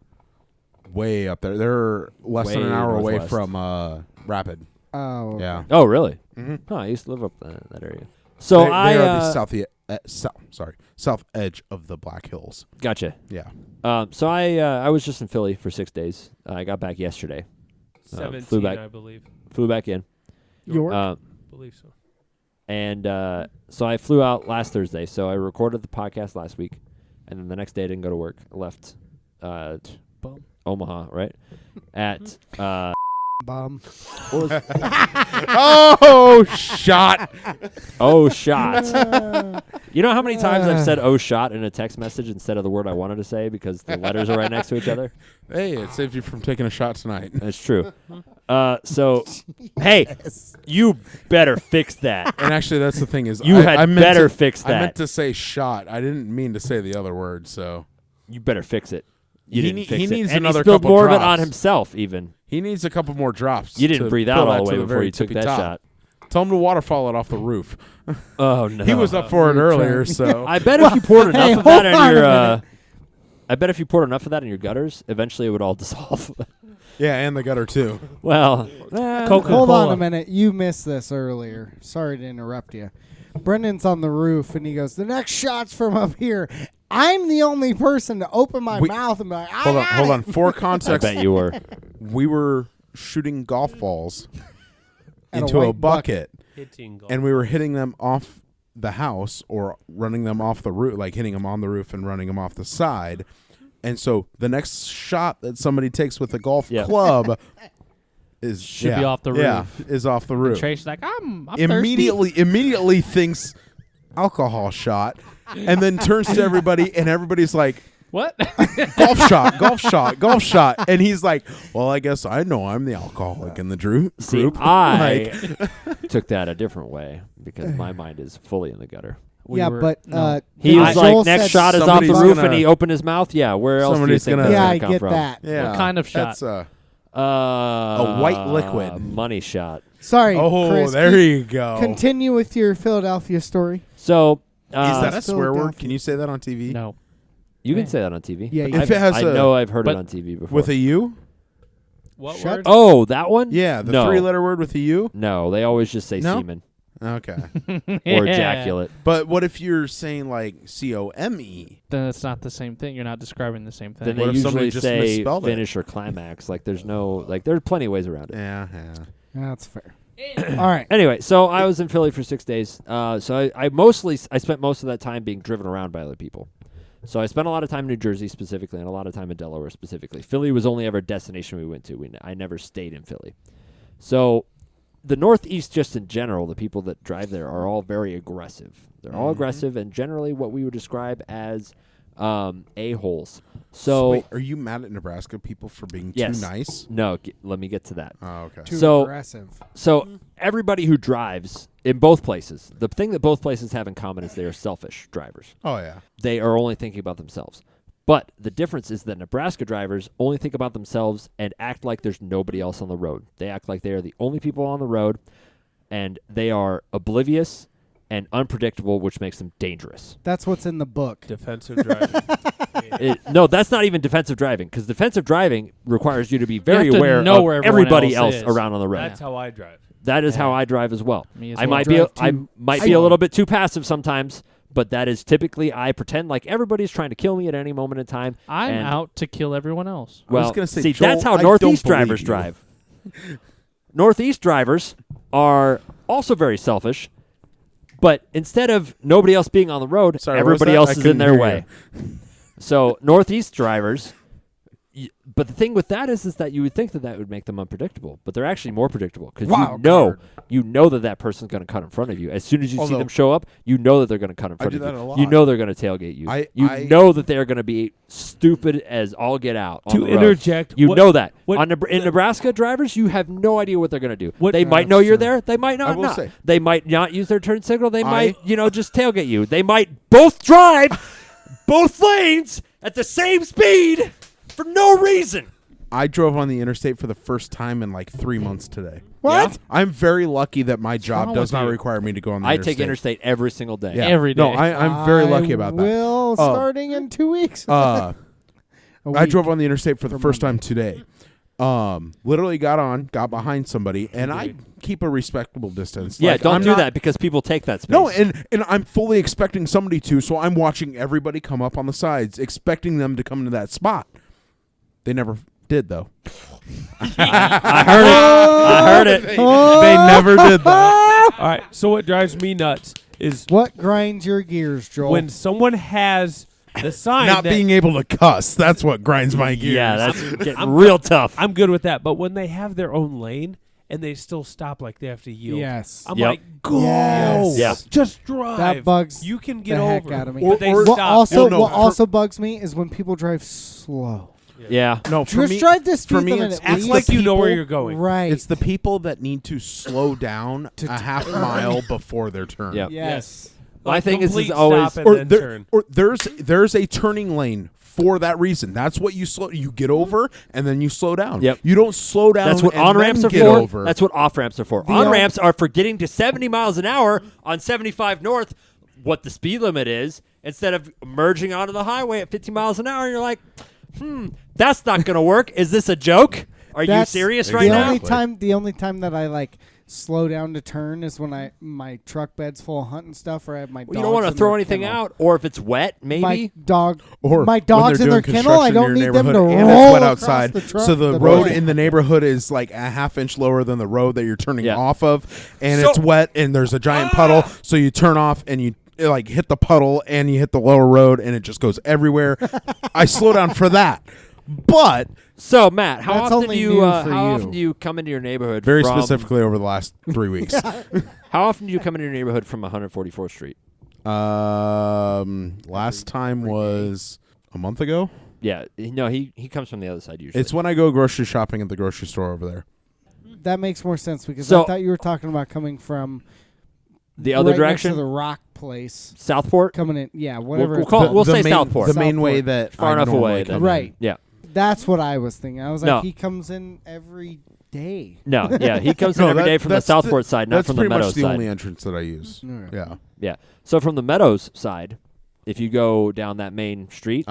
way up there. They're less than an Way hour away northwest. from Rapid. Oh. Yeah. Oh, really? Mhm. Huh, I used to live up that area. So they I are the south edge of the Black Hills. gotcha. Yeah. So I was just in Philly for 6 days. I got back yesterday. 17, flew back. I believe. Flew back in. York. Believe so. And so I flew out last Thursday. So I recorded the podcast last week, and then the next day I didn't go to work. I left Omaha, right? At Bum. what was Oh, shot. oh shot. You know how many times I've said oh shot in a text message instead of the word I wanted to say because the letters are right next to each other? Hey, it saved you from taking a shot tonight. That's true. So, hey, you better fix that. And actually, that's the thing is, You had I meant better to, fix I meant that. to say shot. I didn't mean to say the other word. So You better fix it. You He didn't ne- fix he it. needs And another he spilled couple more of it on drops. himself, even. he needs a couple more drops. You didn't to breathe pull out that all the to way before very you took tippy that top. shot. Tell him to waterfall it off the roof. Oh no! He was up for it You're earlier, trying- so I bet if you poured enough Hey, of that hold in on your, a minute. I bet if you poured enough of that in your gutters, eventually it would all dissolve. yeah, and the gutter too. Well, Coca- Hold on Cola. a minute. You missed this earlier. Sorry to interrupt you. Brendan's on the roof, and he goes, "The next shot's from up here." I'm the only person to open my mouth and be like, Hold on. For I context, bet you were. we were shooting golf balls At a into a white bucket, Hitting golf. and we were hitting them off the house or running them off the roof, like hitting them on the roof and running them off the side. And so the next shot that somebody takes with a golf Yep. club is Should be off the Yeah, roof. is off the roof. Trace's like, I'm Immediately thinks alcohol shot, and then turns to everybody, and everybody's like, thirsty. What? golf shot. And he's like, well, I guess I know I'm the alcoholic in the group. See, I took that a different way because my mind is fully in the gutter. Yeah, but He was Joel like, next said shot is off the somebody's roof, gonna- and he opened his mouth. Yeah, where else do you Somebody's think gonna- that's Yeah, gonna I come get from? that. yeah. What kind of shot? That's A white liquid. money shot. Sorry, oh, Chris. there you go. Continue with your Philadelphia story. So Is that a Still swear word? Philadelphia. Can you say that on TV? No. you can say that on TV. Yeah, If it has I a- know I've heard it but- on TV before. With a U? What Shut word? oh, that one? Yeah, the No. 3-letter word with a U? No, they always just say No? semen. Okay. or Yeah. ejaculate. But what if you're saying like COME? Then it's not the same thing. You're not describing the same Then thing. they What if somebody usually just say misspelled it? finish or climax. Like there's no there are plenty of ways around it. Yeah. That's fair. All right. Anyway, so I was in Philly for 6 days. So I spent most of that time being driven around by other people. So I spent a lot of time in New Jersey specifically, and a lot of time in Delaware specifically. Philly was only ever a destination we went to. I never stayed in Philly. So the Northeast, just in general, the people that drive there are all very aggressive. They're all aggressive, and generally what we would describe as a-holes. So wait, are you mad at Nebraska people for being too nice? No, let me get to that. Oh, okay. Too aggressive. So everybody who drives in both places, the thing that both places have in common is they are selfish drivers. Oh yeah. They are only thinking about themselves. But the difference is that Nebraska drivers only think about themselves and act like there's nobody else on the road. They act like they are the only people on the road, and they are oblivious and unpredictable, which makes them dangerous. That's what's in the book. Defensive driving. No, that's not even defensive driving, because defensive driving requires you to be very have to aware know of where everyone everybody else else is. around on the road. That's how I drive. That is how Yeah. I drive as well. Me as I well. might be Drive I too might be a little bit too passive sometimes, but that is typically I pretend like everybody's trying to kill me at any moment in time. I'm and, out to kill everyone else. I was Well, gonna say, see, Joel, that's how I Northeast don't believe drivers you. drive. Northeast drivers are also very selfish, but instead of nobody else being on the road, Sorry, what was everybody that? else I is in couldn't their hear way. So Northeast drivers, but the thing with that is that you would think that would make them unpredictable, but they're actually more predictable because you know that person's going to cut in front of you as soon as you see Although- them show up. You know that they're going to cut in front do of that you. a lot. You know they're going to tailgate you. I know that they are going to be stupid as all get out. on To the road. interject, You what- know that. what- In Nebraska drivers, you have no idea what they're going to do. What- They might know you're there. They might I not. will say- They might not use their turn signal. They might, just tailgate you. They might both drive both lanes at the same speed for no reason. I drove on the interstate for the first time in like 3 months today. What? Yeah? I'm very lucky that my job wrong does with not you? require me to go on the I interstate. take interstate every single day. Yeah. Every No, day. I'm very lucky about that. Will starting in 2 weeks. I week. drove on the interstate for the first time today. Literally got behind somebody, and I keep a respectable distance. Yeah, Like, don't I'm do not- that because people take that space. No, and I'm fully expecting somebody to, so I'm watching everybody come up on the sides, expecting them to come into that spot. They never did, though. I heard it. They never did that. All right. So what drives me nuts is What grinds your gears, Joel? when someone has the sign Not that being able to cuss. That's what grinds my gears. Yeah, that's getting real tough. I'm good with that, but when they have their own lane and they still stop like they have to yield. Yes. I'm Yep. like, go. Yes. Yeah. Just drive. That bugs You can get the heck over. out of me. But they Or- What stop. also, Well, no, what for- also bugs me is when people drive slow. Yeah. No, for Just me, drive this for speed me, limit it's at Act least. like you know where people- you're going. Right. It's the people that need to slow down a half mile before their turn. Yep. yes. My thing is complete always- stop and Or, then there, turn. or there's a turning lane for that reason. That's what you get over and then you slow down. Yep. You don't slow down. That's what and on ramps then are get for. over. That's what off ramps are for. On ramps are for getting to 70 miles an hour on 75 north, what the speed limit is, instead of merging onto the highway at 50 miles an hour. And you're like, that's not going to work. Is this a joke? Are you That's serious the right now? only time that I slow down to turn is when my truck bed's full of hunting stuff, or I have my. Well, you don't want to throw anything out, or if it's wet, maybe. My dog, or my when dogs they're in their doing kennel. I construction don't in your need them to neighborhood roll and it's wet across outside. the truck. So the road in the neighborhood is like a half-inch lower than the road that you're turning Yeah. off of, and So- it's wet and there's a giant puddle. So you turn off and you hit the puddle and you hit the lower road and it just goes everywhere. I slow down for that, but So Matt, how That's often only do you new how for you. often do you come into your neighborhood? very from, specifically over the last 3 weeks. How often do you come into your neighborhood from 144th Street? Last time was a month ago. Yeah, no, he comes from the other side usually. It's when I go grocery shopping at the grocery store over there. That makes more sense because So- I thought you were talking about coming from the other right direction, next to the rock place, Southport. coming in. Yeah, whatever. We'll call it. We'll say main, Southport. The main way Southport. that Far I enough normally away come then. in. Right. Yeah. That's what I was thinking. I was like, No. he comes in every day. No, yeah, he comes in No, every that- day from the that's Southport side, not That's from the pretty Meadows much the side. only entrance that I use. Alright. Yeah. Yeah. So from the Meadows side, if you go down that main street,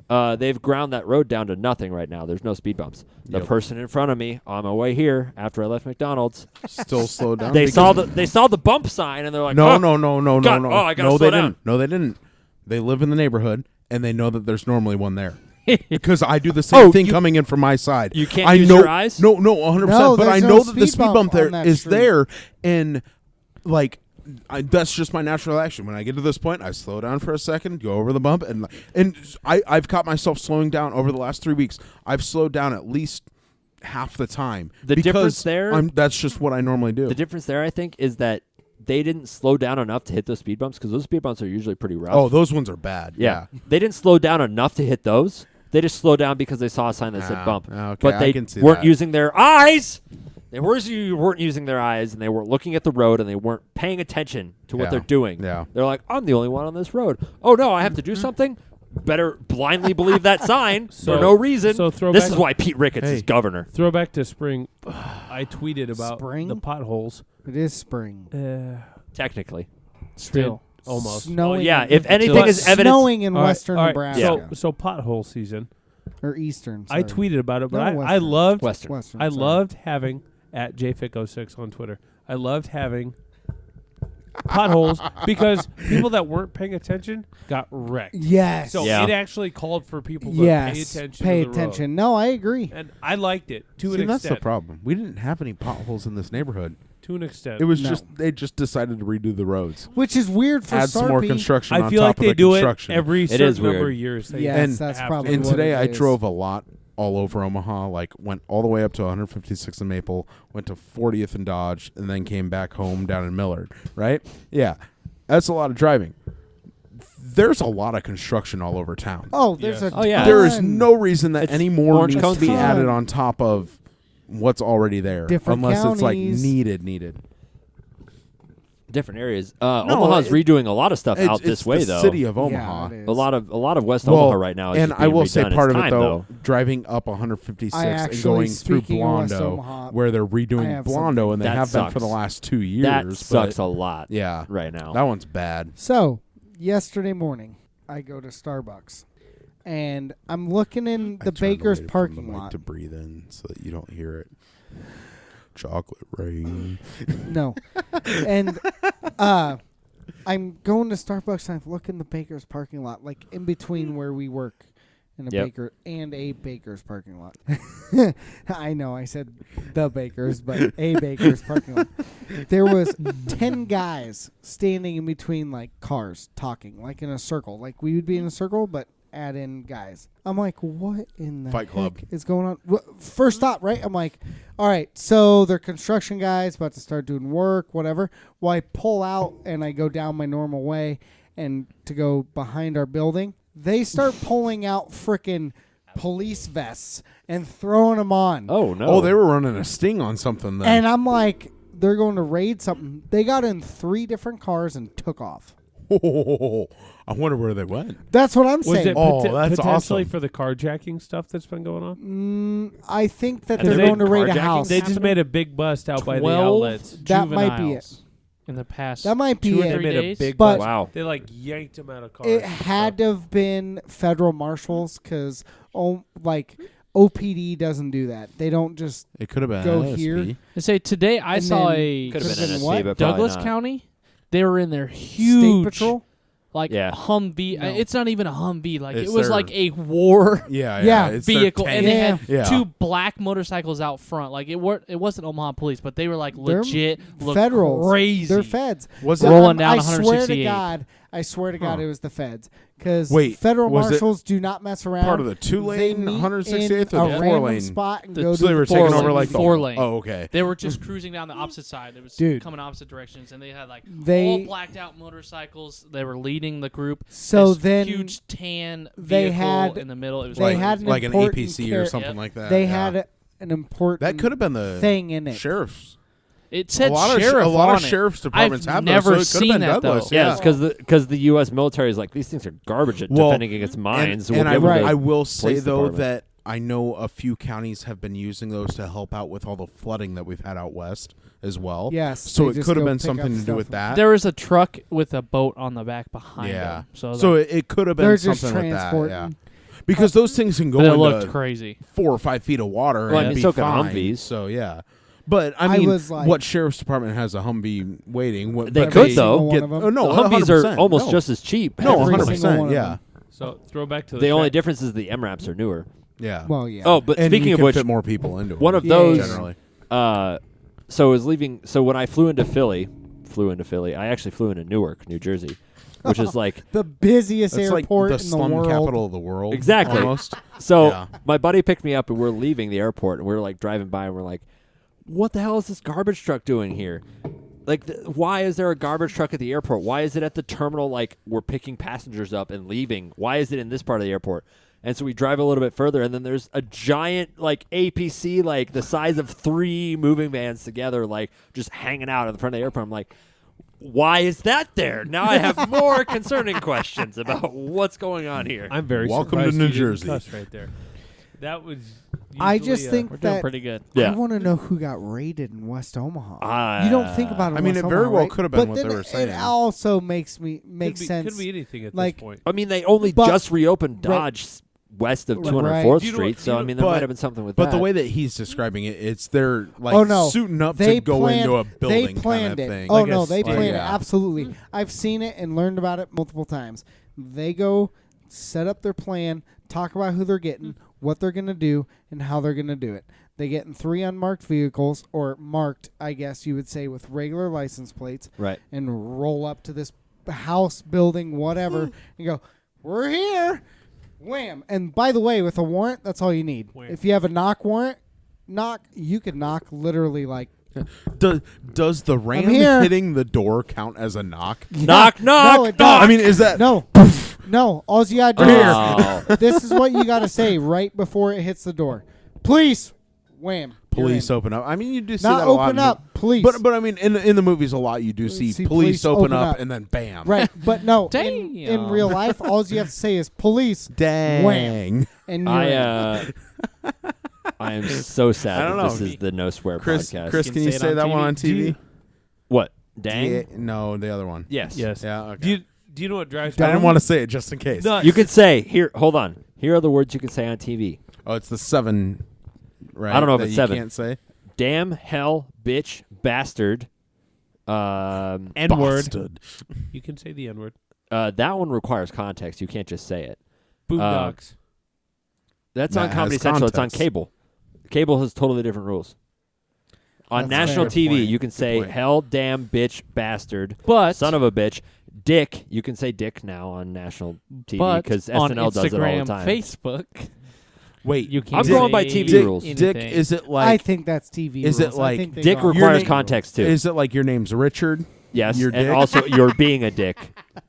They've ground that road down to nothing right now. There's no speed bumps. The Yep. person in front of me on my way here after I left McDonald's, Still slowed down. they because- saw the bump sign and they're like, No, "Huh, no, no, no, God, no, no. oh, I gotta no, slow they down." didn't. No, they didn't. They live in the neighborhood and they know that there's normally one there. Because I do the same thing coming in from my side. You can't I use know, your eyes? No, 100%. No, but I there's know no that the speed speed bump bump there on that is street. there, and like that's just my natural action. When I get to this point, I slow down for a second, go over the bump, and I've caught myself slowing down over the last 3 weeks. I've slowed down at least half the time. The because difference there- that's just what I normally do. The difference there, I think, is that they didn't slow down enough to hit those speed bumps because those speed bumps are usually pretty rough. Oh, those ones are bad. yeah. They didn't slow down enough to hit those. They just slowed down because they saw a sign that said Ah, bump. okay, But I they can see weren't that. using their eyes. They weren't using their eyes, and they weren't looking at the road, and they weren't paying attention to what Yeah. they're doing. Yeah. They're like, I'm the only one on this road. Oh, no, I have to do something? Better blindly believe that sign So- for no reason. so throw this back- is why Pete Ricketts is Hey. governor. Throwback to spring. I tweeted about Spring? the potholes. It is spring. Technically. Still. Almost. Snowing. yeah, in- if anything but is evidence- snowing in All right, western all right, Nebraska So pothole season. or eastern. I sorry. tweeted about it, but No, I western. loved Western. Western. I sorry. loved having at jfic06 on Twitter. I loved having potholes because people that weren't paying attention got wrecked. Yes. So Yeah. it actually called for people to yes. pay attention. Pay to the attention. No, I agree. road. And I liked it to See, an that's the extent. problem. We didn't have any potholes in this neighborhood. To an extent, It was No. just they just decided to redo the roads, Which is weird for add some more Sarpy. construction I on feel top like of they the do it construction. every It certain is number weird. of years. They Yes, And- that's have probably to. And what today it I is. drove a lot all over Omaha, like went all the way up to 156th and Maple, went to 40th and Dodge, and then came back home down in Millard, right? Yeah. That's a lot of driving. There's a lot of construction all over town. Oh, there's Yes. a Oh, yeah. There is ton. no reason that It's any more orange needs cone to be season. added on top of what's already there. Different unless it's like counties. needed. Different areas. No, Omaha's redoing a lot of stuff out It's this way, the though. city of Yeah, Omaha. it is. A lot of West Well, Omaha right now is and just I being will say redone. part It's of it time, though, driving up 156th I and actually, going through speaking of West Blondo, Omaha, where they're I redoing have Blondo, and they That have been for sucks. the last 2 years. That but sucks a lot yeah, right now. that one's bad. So, yesterday morning, I go to Starbucks, and I'm looking in the I turned Baker's away from parking the mic lot. to breathe in so that you don't hear it. Chocolate rain. No. And I'm going to Starbucks and I look in the Baker's parking lot, like in between where we work in a Yep. baker and a Baker's parking lot. I know I said the Baker's, but a Baker's parking lot. There was 10 guys standing in between like cars talking, like in a circle. Like we would be in a circle, but add in guys. I'm like, what in the Fight Club. heck is going on? First stop, right? I'm like, all right, so they're construction guys about to start doing work, whatever. Well, I pull out and I go down my normal way and to go behind our building. They start pulling out frickin' police vests and throwing them on. Oh no! Oh, they were running a sting on something then. And I'm like, they're going to raid something. They got in 3 different cars and took off. I wonder where they went. That's what I'm Was saying. it Oh, that's potentially awesome. for the carjacking stuff that's been going on? I think that Has they're there going to been raid a carjacking? house. They just made a big bust out by the 12 outlets. That might be it. juveniles in the past. That might be 2 or it. They 3 made days. a big But- bust. Wow. They like yanked them out of cars. It and had stuff. to have been federal marshals because, like, OPD doesn't do that. They don't just It could have been Go LSP. here. I say today I And saw then a Could have Could've been been NSC, what? but probably Douglas not. County. They were in their State huge Patrol. like Yeah. Humvee. No. It's not even a Humvee. Like It's it was their- like a war Yeah, Yeah. It's their vehicle, tank. and they had Yeah. 2 black motorcycles out front. Like it wasn't Omaha police, but they were like They're legit Federals. crazy. They're feds. Was So it? Rolling down I swear to 168. God, Huh. it was the feds. Because Wait, federal was it marshals do not mess around. part of the They 2-lane meet 168th in or a the random 4-lane? spot and The- go So to they were the taking 4 over lane. like the 4 lane. Oh, okay. They were just cruising down the opposite side. It was Dude. coming opposite directions, and they had like They- all blacked out motorcycles. They were leading the group. So This then huge tan they vehicle had- in the middle. It was they like, had an like an important APC char- or something Yep. like that. they yeah. had an important that could have been the thing in it. sheriff's. it said a lot sheriff of a lot on of it. sheriff's departments I've have never those, so it could seen have been that, Douglas. though. Yeah, Yeah, it's because the U.S. military is like, these things are garbage at Well, defending against mines. And We'll I, give them Right. to I will say police though department. that I know a few counties have been using those to help out with all the flooding that we've had out west as well. Yes, So they it just could have go been pick something up to do stuff. with that. There was a truck with a boat on the back behind yeah. them. So, So it could have been They're just something with that. transporting. Yeah. because those things can go But it looked into crazy. 4 or 5 feet of water Well, I and mean, be so can fine. Humvees. So yeah, but I I mean, was like- what sheriff's department has a Humvee waiting? What, They but could, though. Get, One of oh no, The Humvees are 100%, almost no. just as cheap. no, Every 100%. single one of Yeah, them. So throw back to the The only track. difference is the MRAPs are newer. yeah. Well, yeah. Oh, but And speaking you of can which, fit more people into one it, of Yeah, those. generally. So I was leaving. So when I flew into Philly, I actually flew into Newark, New Jersey, which is like the busiest It's like airport the in the slum world. capital of the world. Exactly. Almost. So Yeah. my buddy picked me up and we're leaving the airport and we're like driving by and we're like, what the hell is this garbage truck doing here? Like, why is there a garbage truck at the airport? Why is it at the terminal? Like, we're picking passengers up and leaving. Why is it in this part of the airport? And so we drive a little bit further, and then there's a giant, like, APC, like, the size of 3 moving vans together, like, just hanging out in the front of the airport. I'm like, why is that there? Now I have more concerning questions about what's going on here. I'm very Welcome to surprised New you didn't Jersey. cuss right there. That was. I usually, just think We're doing that pretty good. Yeah. I want to know who got raided in West Omaha. You don't think about it. I in mean, West it very Omaha, well right? could have been but what then they were saying. It also makes could sense. be anything at Like- this point. I mean, they only But- just reopened Right. Dodge west of Right. 204th Do you know Street, what- so do I you mean, know- there might but- have been something with But that. the way that he's describing it, it's they're like Oh, no. suiting up They to go planned, into a building They planned kind of it. thing. Oh Like no, a they sting. planned it. Yeah. Absolutely. I've seen it and learned about it multiple times. They go set up their plan, talk about who they're getting, what they're going to do, and how they're going to do it. They get in 3 unmarked vehicles, or marked, I guess you would say, with regular license plates, right. and roll up to this house, building, whatever, and go, "We're here." Wham! And by the way, with a warrant, that's all you need. Wham. If you have a knock warrant, you could knock literally like. Does the ram here. hitting the door count as a knock? Knock, knock, No, it knock. doesn't. I mean, is that No, no. All you gotta do Oh. is this is what you gotta say right before it hits the door. Police, wham. you're police in. open up? I mean, you do see Not that a lot. open up, police. But I mean, in the movies, a lot you do see police open up and then bam. Right, but no. In Damn. real life, all you have to say is police, Dang. Wham. and you're in. I am so sad I don't that know. this is the No Swear Chris, podcast. Chris, You can can you say it say on that TV? one on Do you- TV? What? Dang? Yeah, no, the other one. Yes. Yes. Yeah. Okay. Do you know what drives? I didn't want to say it just in case. No, You could say, here, hold on. Here are the words you can say on TV. Oh, it's the 7. Right. I don't know if that it's you 7. Can't say. Damn, hell, bitch, bastard. N-word. Bastard. You can say the N-word. That one requires context. You can't just say it. Boondocks. That's That on Comedy has Central. It's on context. cable. Cable has totally different rules. On That's national fair. TV, Good point. you can Good say point. hell, damn, bitch, bastard, But son of a bitch, dick. You can say dick now on national TV but because on SNL does it all Instagram, the time. Facebook, Wait, you can't. I'm going by say TV Dick, rules. Dick, anything. is it I like think that's TV. is it rules. I like think they Dick go- requires name- context too. is it like your name's Richard? Yes, your and dick? also you're being a dick.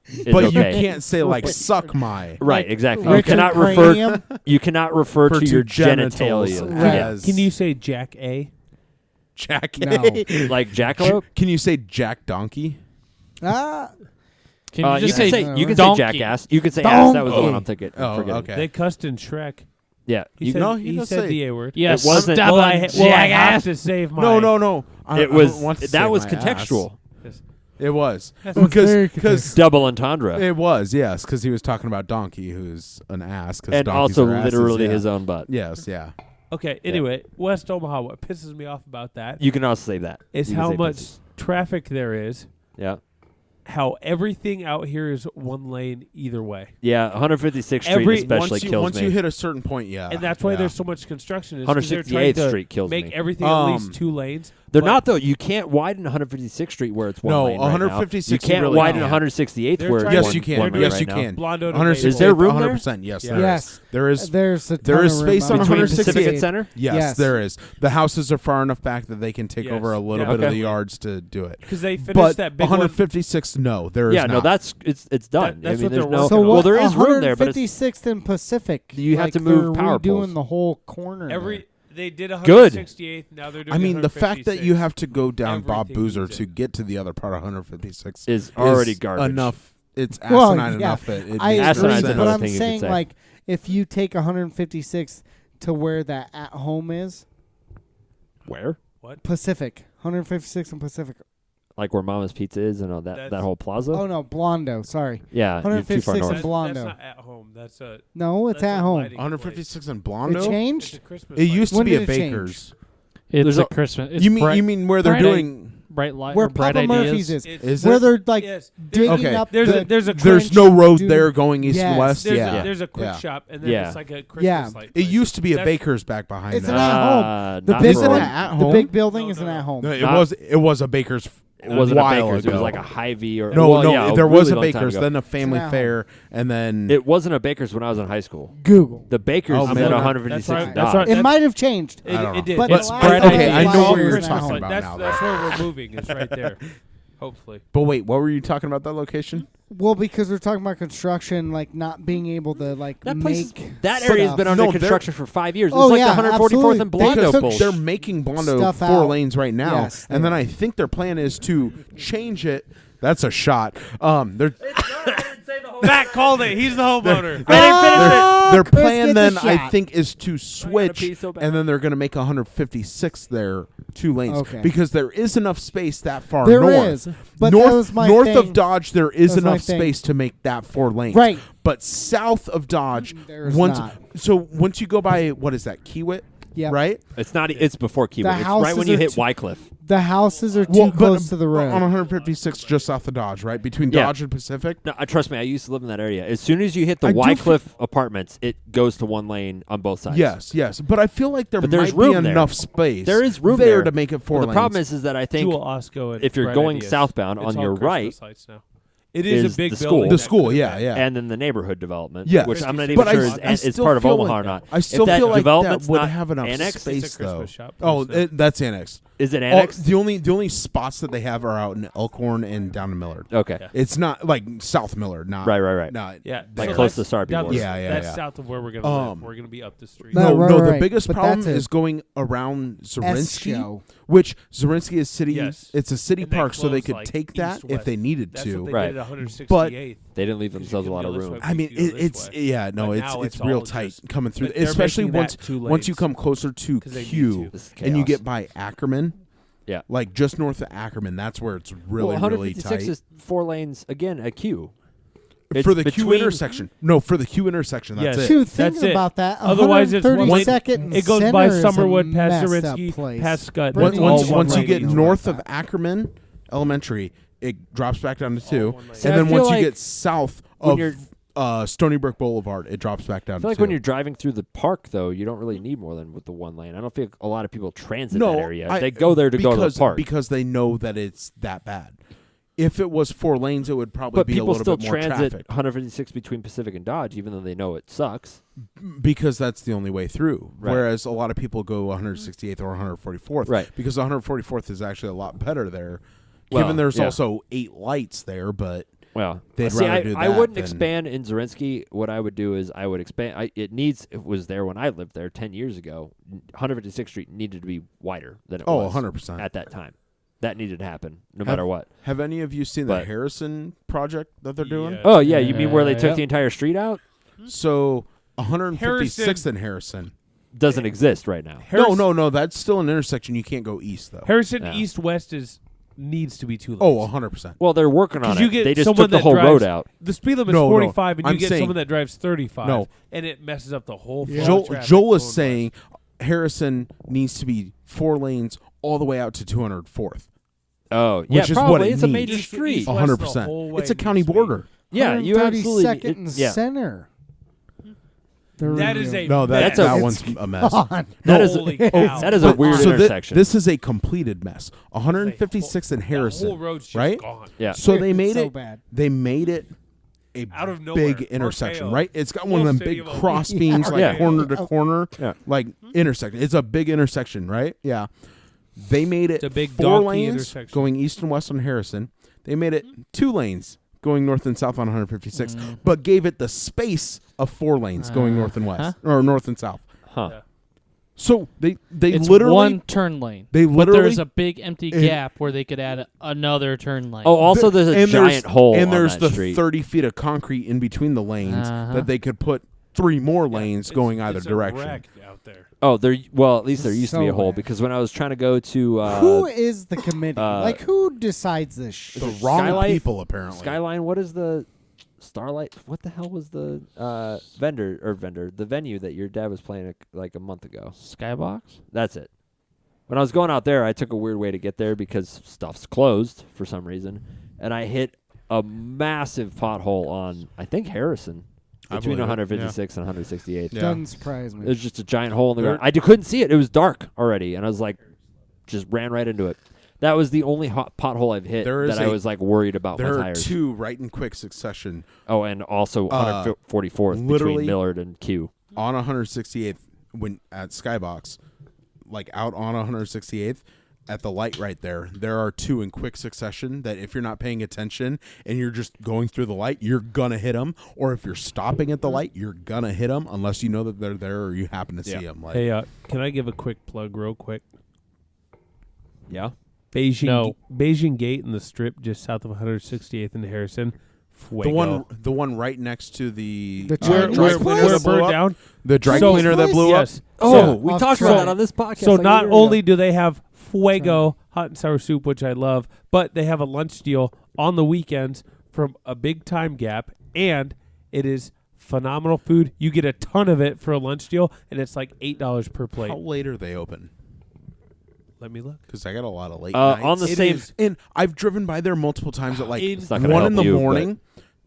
Is But okay. you can't say like suck my Right, Like exactly. You Richard cannot Cranium. refer. You cannot refer For to two your genitals genitalia. Right. as Can you say Jack A? Jack? No. Like jackalope? Can you say Jack Donkey? Ah, Can you You just can say say you can say donkey? jackass. You can say ass. That was the one Donkey. I'm thinking. Oh, forgetting. okay. They cussed in Shrek. Yeah. He You said, No, he you said say- the A word. Yes, It wasn't- stop Well, on I have jackass. to save my. No. it was want to say that was my ass. contextual. It was That's very because Double entendre. it was yes because he was talking about Donkey, who's an ass, And donkeys also are asses, literally yeah. his own butt. Yes, yeah. Okay. Anyway, West Omaha. What pisses me off about that You can also say that. is You can how say much pussy. traffic there is. Yeah. How everything out here is one lane either way, Yeah, 156th Street Every- especially kills once me. you hit a certain point, yeah, and that's why yeah. there's so much construction. Is 'cause they're trying 168th to Street kills make me. everything at least 2 lanes. They're but not though. You can't widen 156th Street where it's one No, lane right now. 156th You can't really widen can't. 168th They're where trying it's Yes, to- one, you can. one lane Yes, right you now. can. Blondo 168th, Is there room there? 100%. Yes, Yeah. there is. yes. There is. There's a There ton is of space room on out Between there. 168th. Pacific Center? Yes, Yes. there is. The houses are far enough back that they can take Yes. over a little Yeah. bit of Okay. the yards to do it. because they finished But that big one. 156, no, there is Yeah, no, not. that's it's done. That's I mean, what there's they're no. working So on. Well, what? there is room there, but it's 156th and Pacific. You have like to move they're power redoing poles. the whole corner. Every they did Good. 168th. Now they're doing. I mean, the fact that you 156. have to go down Bob Everything Boozer needs to it. get to the other part of 156 is already is garbage. enough. It's Well, asinine yeah. enough that it I makes Asinine agree, is sense. but another I'm thing you could saying say. like if you take 156th to where that at home is, Where? Pacific, 156th and Pacific. like where Mama's Pizza is and that whole plaza. Oh no, Blondo. Sorry. Yeah, you're too far 156 north. and Blondo. That's not at home. That's a No, it's that's at a home. lighting 156 and It Blondo. It's a changed. Christmas It used to When be a did it change? baker's. It's There's a a- Christmas. It's You mean bright, where they're bright doing? bright light Where or bright Papa ideas. Murphy's is. Is Where it? they're like Yes. digging Okay. up. There's the, a there's a There's trench- no road Dude. there going east and Yes. west. There's Yeah, a, there's a quick yeah. shop and then Yeah. it's like a Christmas Yeah. light. It place. used to be a That's- baker's back behind It's an that. at-home. The Not big for- one, at the home? big building No, is an no. at home. No, Not- it was a baker's. It wasn't a while Baker's. It was ago. like a Hy-Vee or No, well, no, yeah, there was really a long time baker's, ago. then a family at fair, and then It wasn't a Baker's when I was in high school. Google. The Baker's Oh, is man. at That's 156 right. and That's Dodge. right. It might have changed. I don't know. It did. But It's it's bright okay, ideas. I know It's all where you're Christmas talking light. about that's, now, That's though. where we're moving. Is right there. Hopefully. But wait, what were you talking about that location? Well, because we're talking about construction, like not being able to like That place, make that area's been under No, they're- construction for 5 years. Oh, it's like yeah, the 144th and absolutely. Blondo Because bullshit. they're making Blondo Stuff 4 out. lanes right now, Yes, and then they are. I think their plan is to change it. That's a shot. They're Matt called it. He's the homeowner. their Chris plan gets a then I shot. think is to switch, pee so bad. and then they're going to make 156 there 2 lanes Okay. because there is enough space that far There north. is, but north that was my north thing. of Dodge, there is That was my enough thing. space to make that 4 lanes. Right. But south of Dodge, There's once not. once you go by what is that Kiewit? Yep. Right. It's not. It's before Kiewit. The It's right houses when you are hit too- Wycliffe. The houses are too Well, close to the road. on 156, just south of Dodge, right between Yeah. Dodge and Pacific. No, trust me. I used to live in that area. As soon as you hit the I do Wycliffe apartments, it goes to 1 lane on both sides. Yes, but I feel like there But there's might be room there. enough space. There is room there there. to make it 4 But the lanes. problem is that I think Jewel Osco and if you're Bright going Ideas. southbound It's on all your Christmas right, lights now. It is is a big the building. school. the that school, could've yeah, been. yeah. and then the neighborhood development, Yes. which I'm not But even I- sure I is still part of feel Omaha like- or not. I still if that feel like that development's would not have enough annexed, space It's a though. Christmas shop Oh, place now. that's annexed. Is it Oh, annexed? the only spots that they have are out in Elkhorn and down in Millard. Okay. Yeah. It's not like South Millard, not Right. Not Yeah, Like so close that's to Sarpy down Boys. the- Yeah, That's yeah. south of where we're gonna live. We're gonna be up the street. No, No, right, no. right, The biggest but problem that's a is going around Zorinsky, show. which Zorinsky is city. Yes. It's a city And they park, so they close, could like, take that if east-west. they needed That's to. what they Right. did at 168th. They didn't leave Because themselves a you lot can of go this room. way. I mean, You go this it's way. yeah, no, But it's now it's it's real all tight just- coming through, but they're especially making that once 2 once you lanes. come closer to 'Cause they need Q to. This is and you chaos. get by Ackerman. Yeah. Like just north of Ackerman, that's where it's really well, really 156 tight. is 4 lanes again at Q. For It's the Q between- intersection. No, for the Q intersection, that's Yes. it. Shoot, That's thinking it. about that. Otherwise, it's one lane. 132nd and It goes by Center is a Summerwood, past messed up Zorinsky, place. past Scott. Brittany That's Once all one once you lane. get lane. north Like of that. Ackerman Elementary, it drops back down to 2, one lane. See, and I then feel once you like get south when of you're- Stony Brook Boulevard, it drops back down I feel to like 2. when you're driving through the park, though, you don't really need more than with the 1 lane. I don't think a lot of people transit that area. They go there to go to the park. because they know that it's that bad. If it was 4 lanes, it would probably But be a people little still bit more transit traffic 156 between Pacific and Dodge, even though they know it sucks. because that's the only way through. Right. Whereas a lot of people go 168th or 144th, Right. Because 144th is actually a lot better there. Well, given there's yeah. also 8 lights there, but Well, They'd see, rather do I that wouldn't than- expand in Zorinsky. What I would do is I would expand. It was there when I lived there 10 years ago. 156th Street needed to be wider than it was 100%. at that time. That needed to happen, no matter what. Have any of you seen the But- Harrison project that they're doing? Yeah. Oh, yeah, you mean where they took Yep. the entire street out? So 156th and Harrison. Doesn't exist right now. No, that's still an intersection. You can't go east though. Harrison Yeah. East West needs to be 2 lanes. Oh, 100%. Well, they're working on 'Cause you it. get They just someone took the that whole drives- road out. The speed limit's No, 45, and you I'm get saying- someone that drives 35. No. And it messes up the whole flow Joel, of traffic Joel is going saying Harrison needs to be 4 lanes all the way out to 204th. Oh, yeah, Which is probably. what it It's a needs. major East- street. east- west the 100%. whole way It's a needs county to be. border. Yeah, you absolutely. 132nd and Yeah. Center. That is a No, mess. that one's a mess. God. That is Holy cow. that is a weird so intersection. this is a completed mess. 156th and The Harrison. whole road's just right? gone. yeah. So they made so it. bad. They made it a Out of nowhere. big intersection, RKO. right? It's got one of Whole them city big of Oakland. cross beams, like Yeah. corner to corner, Yeah. like intersection. It's a big intersection, right? Yeah. They made it It's a big 4 donkey lanes intersection. going east and west on Harrison. They made it 2 lanes going north and south on 156, but gave it the space of 4 lanes going north and west or north and south. Huh. Yeah. So they It's literally one turn lane. they But literally there's a big empty And- gap where they could add another turn lane. Oh, also there's a and giant hole and on there's that the street. 30 feet of concrete in between the lanes Uh-huh. that they could put 3 more lanes going either it's a direction. wreck out there. Oh, at least there used to be a So hole bad. because when I was trying to go to who is the committee? Like, who decides this shit? The wrong Skylight? people, apparently. Skyline, what is the Starlight? What the hell was the the venue that your dad was playing like a month ago? Skybox? That's it. When I was going out there, I took a weird way to get there because stuff's closed for some reason, and I hit a massive pothole on, I think, Harrison, I between believe it, 156 and 168. Yeah. Doesn't surprise me. It was just a giant hole in the ground. I couldn't see it. It was dark already, and I was like, just ran right into it. That was the only pothole I've hit There is that I was like worried about my There are tires. 2 right in quick succession Oh, and also 144th literally- between Millard and Q. on 168th when at Skybox, like out on 168th. At the light right there, there are 2 in quick succession that if you're not paying attention and you're just going through the light, you're going to hit them. Or if you're stopping at the light, you're going to hit them unless you know that they're there or you happen to see them. Like, Hey, can I give a quick plug real quick? Yeah. Beijing Gate in the Strip just south of 168th and Harrison. Fuego. the one right next to the Chinese dry place? cleaner where that it blew burned up? down. The dry So- cleaner that blew up? Yes. Oh, So- we Off talked track. about that on this podcast. So like a not year only ago. do they have Fuego hot and sour soup, which I love, but they have a lunch deal on the weekends from a big time gap, and it is phenomenal food. You get a ton of it for a lunch deal, and it's like $8 per plate. How late are they open? Let me look. Because I got a lot of late on nights. the It same. is. And I've driven by there multiple times at like It's not gonna 1 help in the you, but- morning.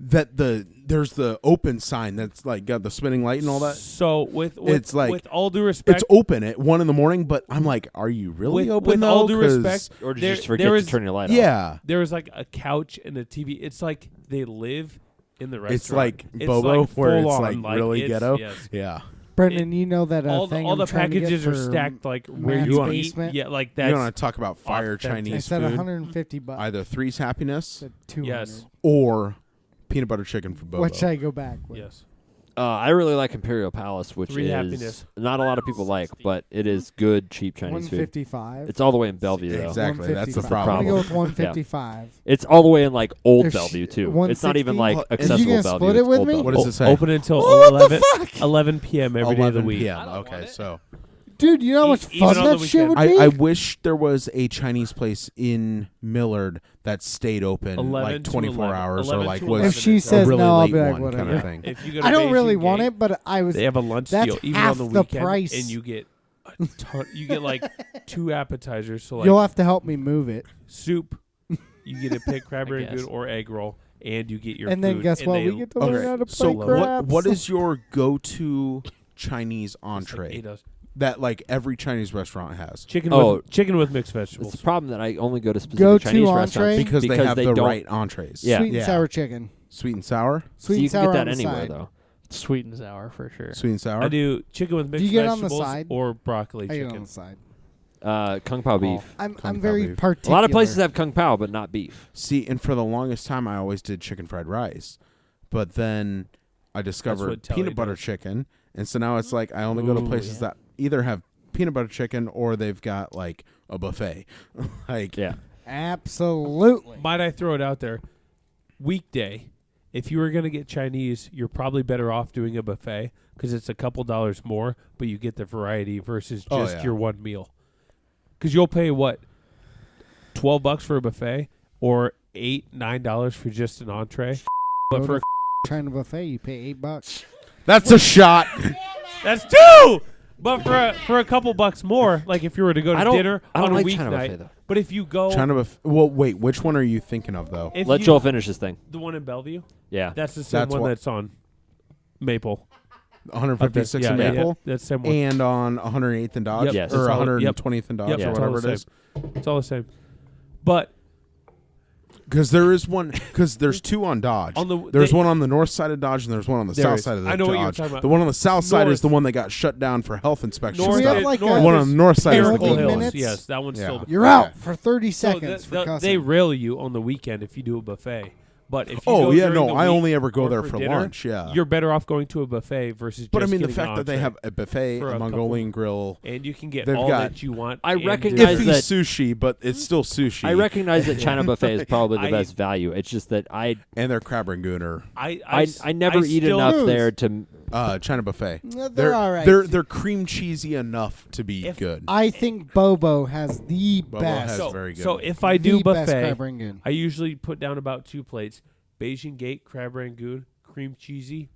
That there's the open sign that's like got the spinning light and all that. So with It's like- with all due respect, It's open at 1 in the morning, but I'm like, are you really with, open with though? all due 'Cause- respect, Or did you there- just forget there to is- turn your light off? yeah, there was like a couch and a TV. It's like they live in the restaurant. it's like It's Bobo, like where it's full like on, really it's- ghetto. yes. Yeah, Brendan, you know that all thing the I'm trying to get packages are for stacked like where Matt's you eat. basement? Yeah, like you that's want to talk about fire authentic. I Chinese said food? $150, Either Three's Happiness said 200, yes, or peanut butter chicken for Bobo. which I go back with. yes. I really like Imperial Palace, which Three is Happiness. not a lot of people like, but it is good, cheap Chinese food. 155. It's all the way in Bellevue, though. Exactly, that's the 155. problem. I'm gonna go with 155. It's all the way in like old There's Bellevue too. It's not even 160? like Well, and accessible you gonna Bellevue. split it it's with old me? Bellevue. What does it say? Open until What the 11, fuck? 11 p.m. every day of the 11 week. p.m. Okay, so Dude, you know how much Even fun on the that shit would weekend. be? I wish there was a Chinese place in Millard that stayed open 11 like to 24 11. hours 11 or like to was 11. If she a says really no, I'll late be like, one whatever. kind of thing. If you go to I don't really Beijing want Gate, it, but I was. They have a lunch That's deal even half on the the weekend, price. and you get a ton. You get like 2 appetizers, so like You'll have to help me move it. soup. You get a pig cranberry guess. good or egg roll, and you get your And then food, guess what? they- We get to learn how to play So craps. what is your go-to Chinese it's like entree $8. that like every Chinese restaurant has? Chicken Oh. with chicken with mixed It's vegetables. the problem that I only go to specific Go-to Chinese entree? restaurants Because they have the don't. right entrees. Yeah. Sweet and Yeah. sour chicken. Sweet and sour? Sweet So you and can sour get on that the anywhere side. though. Sweet and sour for sure. Sweet and sour? I do chicken with mixed you get it on the vegetables side? or broccoli I get it on chicken. the side. Kung Pao beef. I'm Kung very Pao beef. A particular. lot of places have Kung Pao, but not beef. See, and for the longest time I always did chicken fried rice. But then I what discovered Telly peanut butter does. chicken. And so now it's like I only go to Ooh, places yeah. that either have peanut butter chicken or they've got like a buffet. like Yeah. Absolutely. Might I throw it out there? Weekday, if you were going to get Chinese, you're probably better off doing a buffet because it's a couple dollars more, but you get the variety versus Oh, just yeah. your one meal. Because you'll pay what, $12 for a buffet or $8-9 for just an entree. But Go for to China buffet, you pay $8. that's a shot. that's 2. But for a couple bucks more, like if you were to go I to don't- dinner I don't on a like China weeknight. buffet, though. But if you go, China buffet. Well, wait, which one are you thinking of though? if Let you- Joel finish his thing. the one in Bellevue, Yeah. that's the same That's one what- that's on Maple. 156 yeah, in yeah, Maple. that's the same one. And on 108th and Dodge, Yep, Yes. or it's all- 120th and Dodge, Yep, or it's all whatever the it is. It's all the same. But Because there is one. Because there's 2 on Dodge. On the- there's they- one on the north side of Dodge, and there's one on the There south is. side of the I know what you're Dodge. talking about. The one on the south side North- is the one that got shut down for health inspection North, we have stuff. like North a- The one on the north side is the Miracle one. Hills. Hills. minutes? Yes, that one's Yeah. still. You're Okay. out for 30 seconds for cussing. They rail you on the weekend if you do a buffet. But if you Oh go yeah, during no, the I week only ever go or there for dinner, lunch. Yeah, you're better off going to a buffet versus. but I just mean the getting fact an that they entree. have a buffet, For a a couple- Mongolian grill, and you can get they've all got- that you want. I and recognize iffy that- sushi, but it's still sushi. I recognize that China buffet is probably the I- best value. It's just that I and their crab rangoon are I never eat still- enough Cruise. there to. China buffet. They're all right. They're cream cheesy enough to be If good. I think Bobo has the Bobo best. has So, very good. so if I do the best buffet, crab rangoon. I usually put down about 2 plates: Beijing Gate crab rangoon, cream cheesy,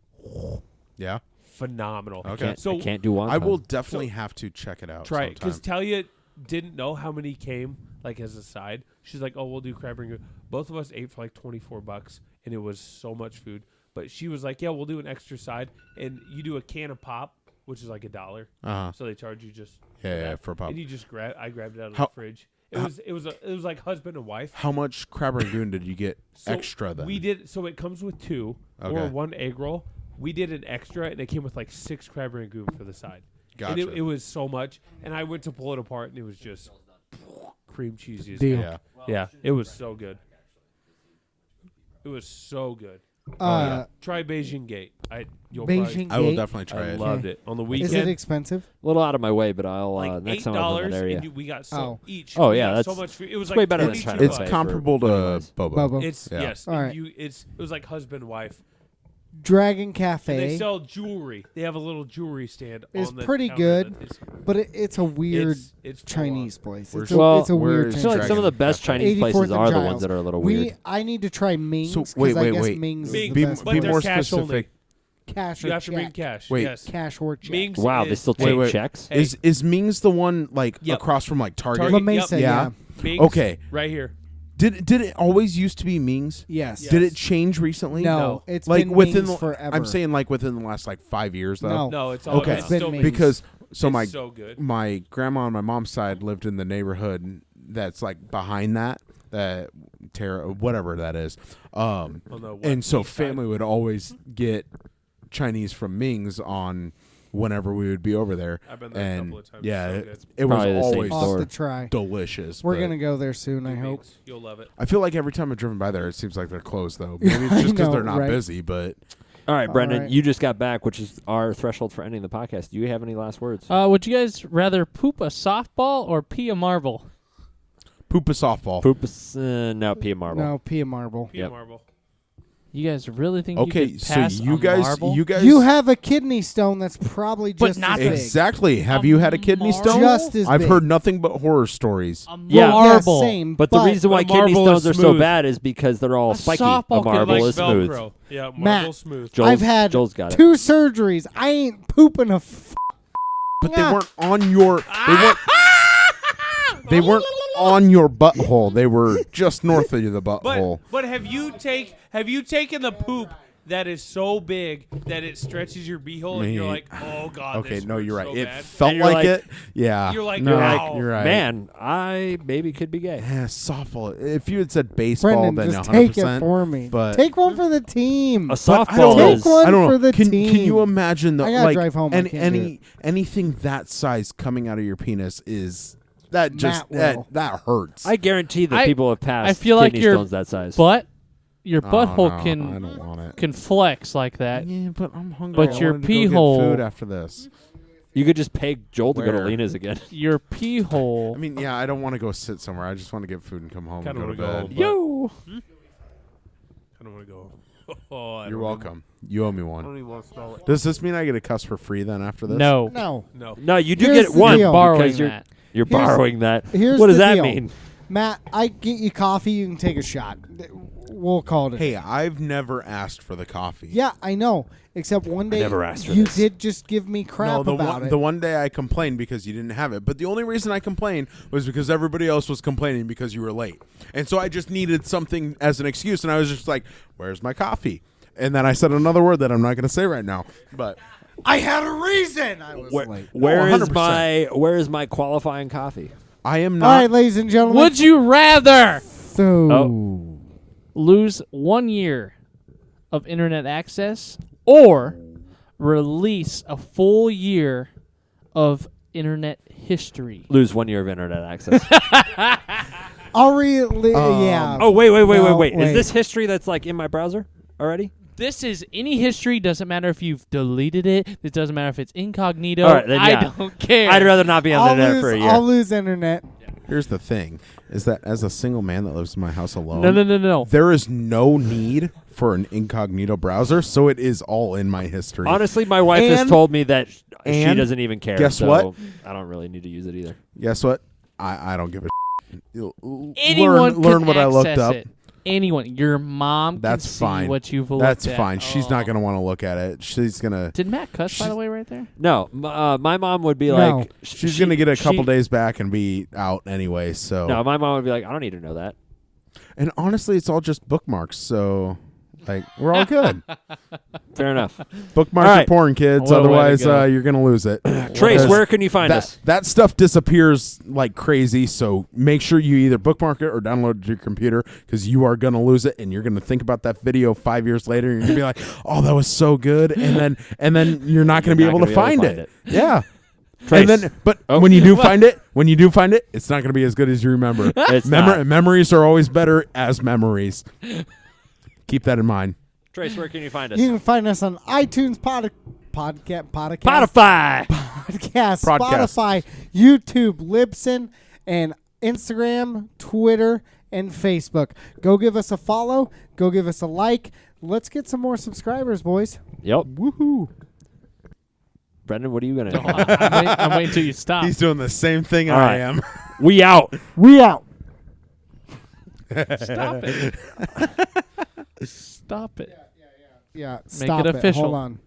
Yeah, phenomenal. Okay. So I can't do one. I will definitely have to check it out. try it because sometime. Talia didn't know how many came like as a side. She's like, "Oh, we'll do crab rangoon." Both of us ate for like $24, and it was so much food. But she was like, "Yeah, we'll do an extra side, and you do a can of pop, which is like $1. Uh-huh. So they charge you just Yeah, for pop. and you just grab. I grabbed it out of How- the fridge. It was like husband and wife. How much crab rangoon did you get So extra then? We did so it comes with 2 or Okay. 1 egg roll. We did an extra, and it came with like 6 crab rangoon for the side. Gotcha. And it was so much, and I went to pull it apart, and it was just cream cheesy. as Deal. heck. Yeah, it was so good. It was so good. Try Beijing Gate. You'll Beijing I will Gate. definitely try I it. loved it on the Is weekend. it expensive? A little out of my way, but I'll like next $8, time I'm in that area. and we got so Oh. each. Oh, we yeah, got so that's- much food. It was it's like way better than 22 China It's buffet. bucks. comparable to anyways. Bobo. Bobo. It's Yeah. yes. All and right. it was like husband wife. Dragon And Cafe. they sell jewelry. They have a little jewelry stand. It's on the pretty counter good. that is- But it's a weird It's full Chinese on. place. Where's- It's a where weird is I feel Chinese like some of the Dragon best Cafe. Chinese 84th places and are the Giles. ones that are a little weird. I need to try Ming's So, because wait, I guess wait. Ming's Ming's, is Be, the best. but be they're more cash specific. only. Cash or You have to bring check. cash. Wait. Yes. Cash or check. Ming's Wow, is, they still Wait, take wait. checks. Hey. Is Ming's the one like Yep. across from like Target? Target. La Mesa, Yeah. yeah. Ming's Okay. right here. Did it always used to be Ming's? Yes. Yeah. Did it change recently? No, it's like been within Ming's the, forever. I'm saying like within the last like 5 years though. No. No, it's all Okay. it's It's been still Ming's. Because so it's my so good. my grandma on my mom's side lived in the neighborhood that's like behind that Terra whatever that is. On the And so east side. family would always get Chinese from Ming's on whenever we would be over there. I've been there a and couple of times. yeah, So it, good. it was Probably the same always Off store. the try. delicious. We're but gonna go there soon. I Good hope. Ming's. You'll love it. I feel like every time I've driven by there, it seems like they're closed though. Maybe it's I just because know, they're not right? busy. But All right, Brendan, right. you just got back, which is our threshold for ending the podcast. Do you have any last words? Would you guys rather poop a softball or pee a marble? poop a softball. Poop, no, pee a marble. No, pee a marble. Pea Yep. marble. You guys really think Okay, you could so pass you a guys, marble? You have a kidney stone that's probably But just not as big. exactly. Have you had a kidney marble? stone? Just as I've big. heard nothing but horror stories. A Yeah. marble. Yeah, same. But the reason why a kidney marble is stones are so smooth. bad is because they're all A spiky. softball A could marble like is smooth. Velcro. Yeah, marble Matt, smooth. Joel's, I've had Joel's got it. 2 surgeries. I ain't pooping a. But they weren't on your. They weren't on your butthole. They were just north of the butthole. But have you taken the poop that is so big that it stretches your beehole and you're Me. like, oh god. Okay, this no, hurts you're right. so It bad. felt And you're like like- it. Yeah. You're like, no, ow. you're right. Man, I maybe could be gay. Yeah, softball. If you had said baseball, Brendan, then just 100%. take it for me. but- Take one for the team. A But I don't softball know. is. Take one I don't know. for the Can team. you imagine the I gotta like drive home. I can't do anything that size coming out of your penis is that just Matt will. that hurts. I guarantee that I- people have passed I feel like kidney your stones that size. But your Oh, butthole no, I can don't want it. can flex like that. Yeah, but I'm hungry. But I your wanted to go pee get hole- food after this. You could just pay Joel to go to Where? Lena's again. Your pee hole. I mean, yeah, I don't want to go sit somewhere. I just want to get food and come home Kinda and go to wanna go bed. home. Yo. I don't want to go. Oh, I You're don't welcome. You owe me Even, I one. don't even want to smell it. Does this mean I get a cuss for free then after this? No. No, No. No, you do Here's get it the one deal. Borrowing because you're that. you're Here's- borrowing that. here's What does the that deal. mean? Matt. I get you coffee. You can take a shot. We'll call it. Hey, I've never asked for the coffee. Yeah, I know. Except one day never asked for you this. did just give me crap No, the about it. the one day I complained because you didn't have it. But the only reason I complained was because everybody else was complaining because you were late. And so I just needed something as an excuse, and I was just like, "Where's my coffee?" And then I said another word that I'm not going to say right now. But I had a reason. I was late. Where is 100%. where is my qualifying coffee? I am All not. right, ladies and gentlemen. Would you rather So, lose 1 year of internet access or release a full year of internet history? Lose 1 year of internet access. I'll yeah. Oh, wait. No, Is this history that's like in my browser already? This is any history. Doesn't matter if you've deleted it. It doesn't matter if it's incognito. All right, then, I yeah. don't care. I'd rather not be on the internet for a year. I'll lose internet. Here's the thing: is that as a single man that lives in my house alone, No. there is no need for an incognito browser, so it is all in my history. Honestly, my wife has And- told me that she and doesn't even care. guess so what? I don't really need to use it either. Guess what? I don't give a Anyone learn can what I looked access up. it. Anyone. Your mom That's can see fine. what you've looked That's at. fine. She's Oh. not gonna want to look at it. She's gonna. Did Matt cuss, by the way, right there? No, my mom would be No. like, She's gonna get a couple days back and be out anyway. So No, my mom would be like, I don't need to know that. and honestly, it's all just bookmarks. So like we're all good. Fair enough. Bookmark All your right. porn, kids. What a way to Otherwise, go. you're gonna lose it. Trace, Because where can you find us? That stuff disappears like crazy. So make sure you either bookmark it or download it to your computer because you are gonna lose it and you're gonna think about that video 5 years later and you're gonna be like, "Oh, that was so good," and then you're not gonna be You're able not to gonna be able find to it. find it. Yeah. Trace. And then, but Oh. when you do find it, it's not going to be as good as you remember. It's not. Memories are always better as memories. Keep that in mind. Trace, where can you find us? You can find us on iTunes, podcast, Spotify. Broadcast. Spotify, YouTube, Libsyn, and Instagram, Twitter, and Facebook. Go give us a follow. Go give us a like. Let's get some more subscribers, boys. Yep. Woohoo. Brendan, what are you going No, to I'm waiting until you stop. He's doing the same thing All I right. am. We out. We out. Stop it. Stop it. Yeah. Make Stop it official. Hold on.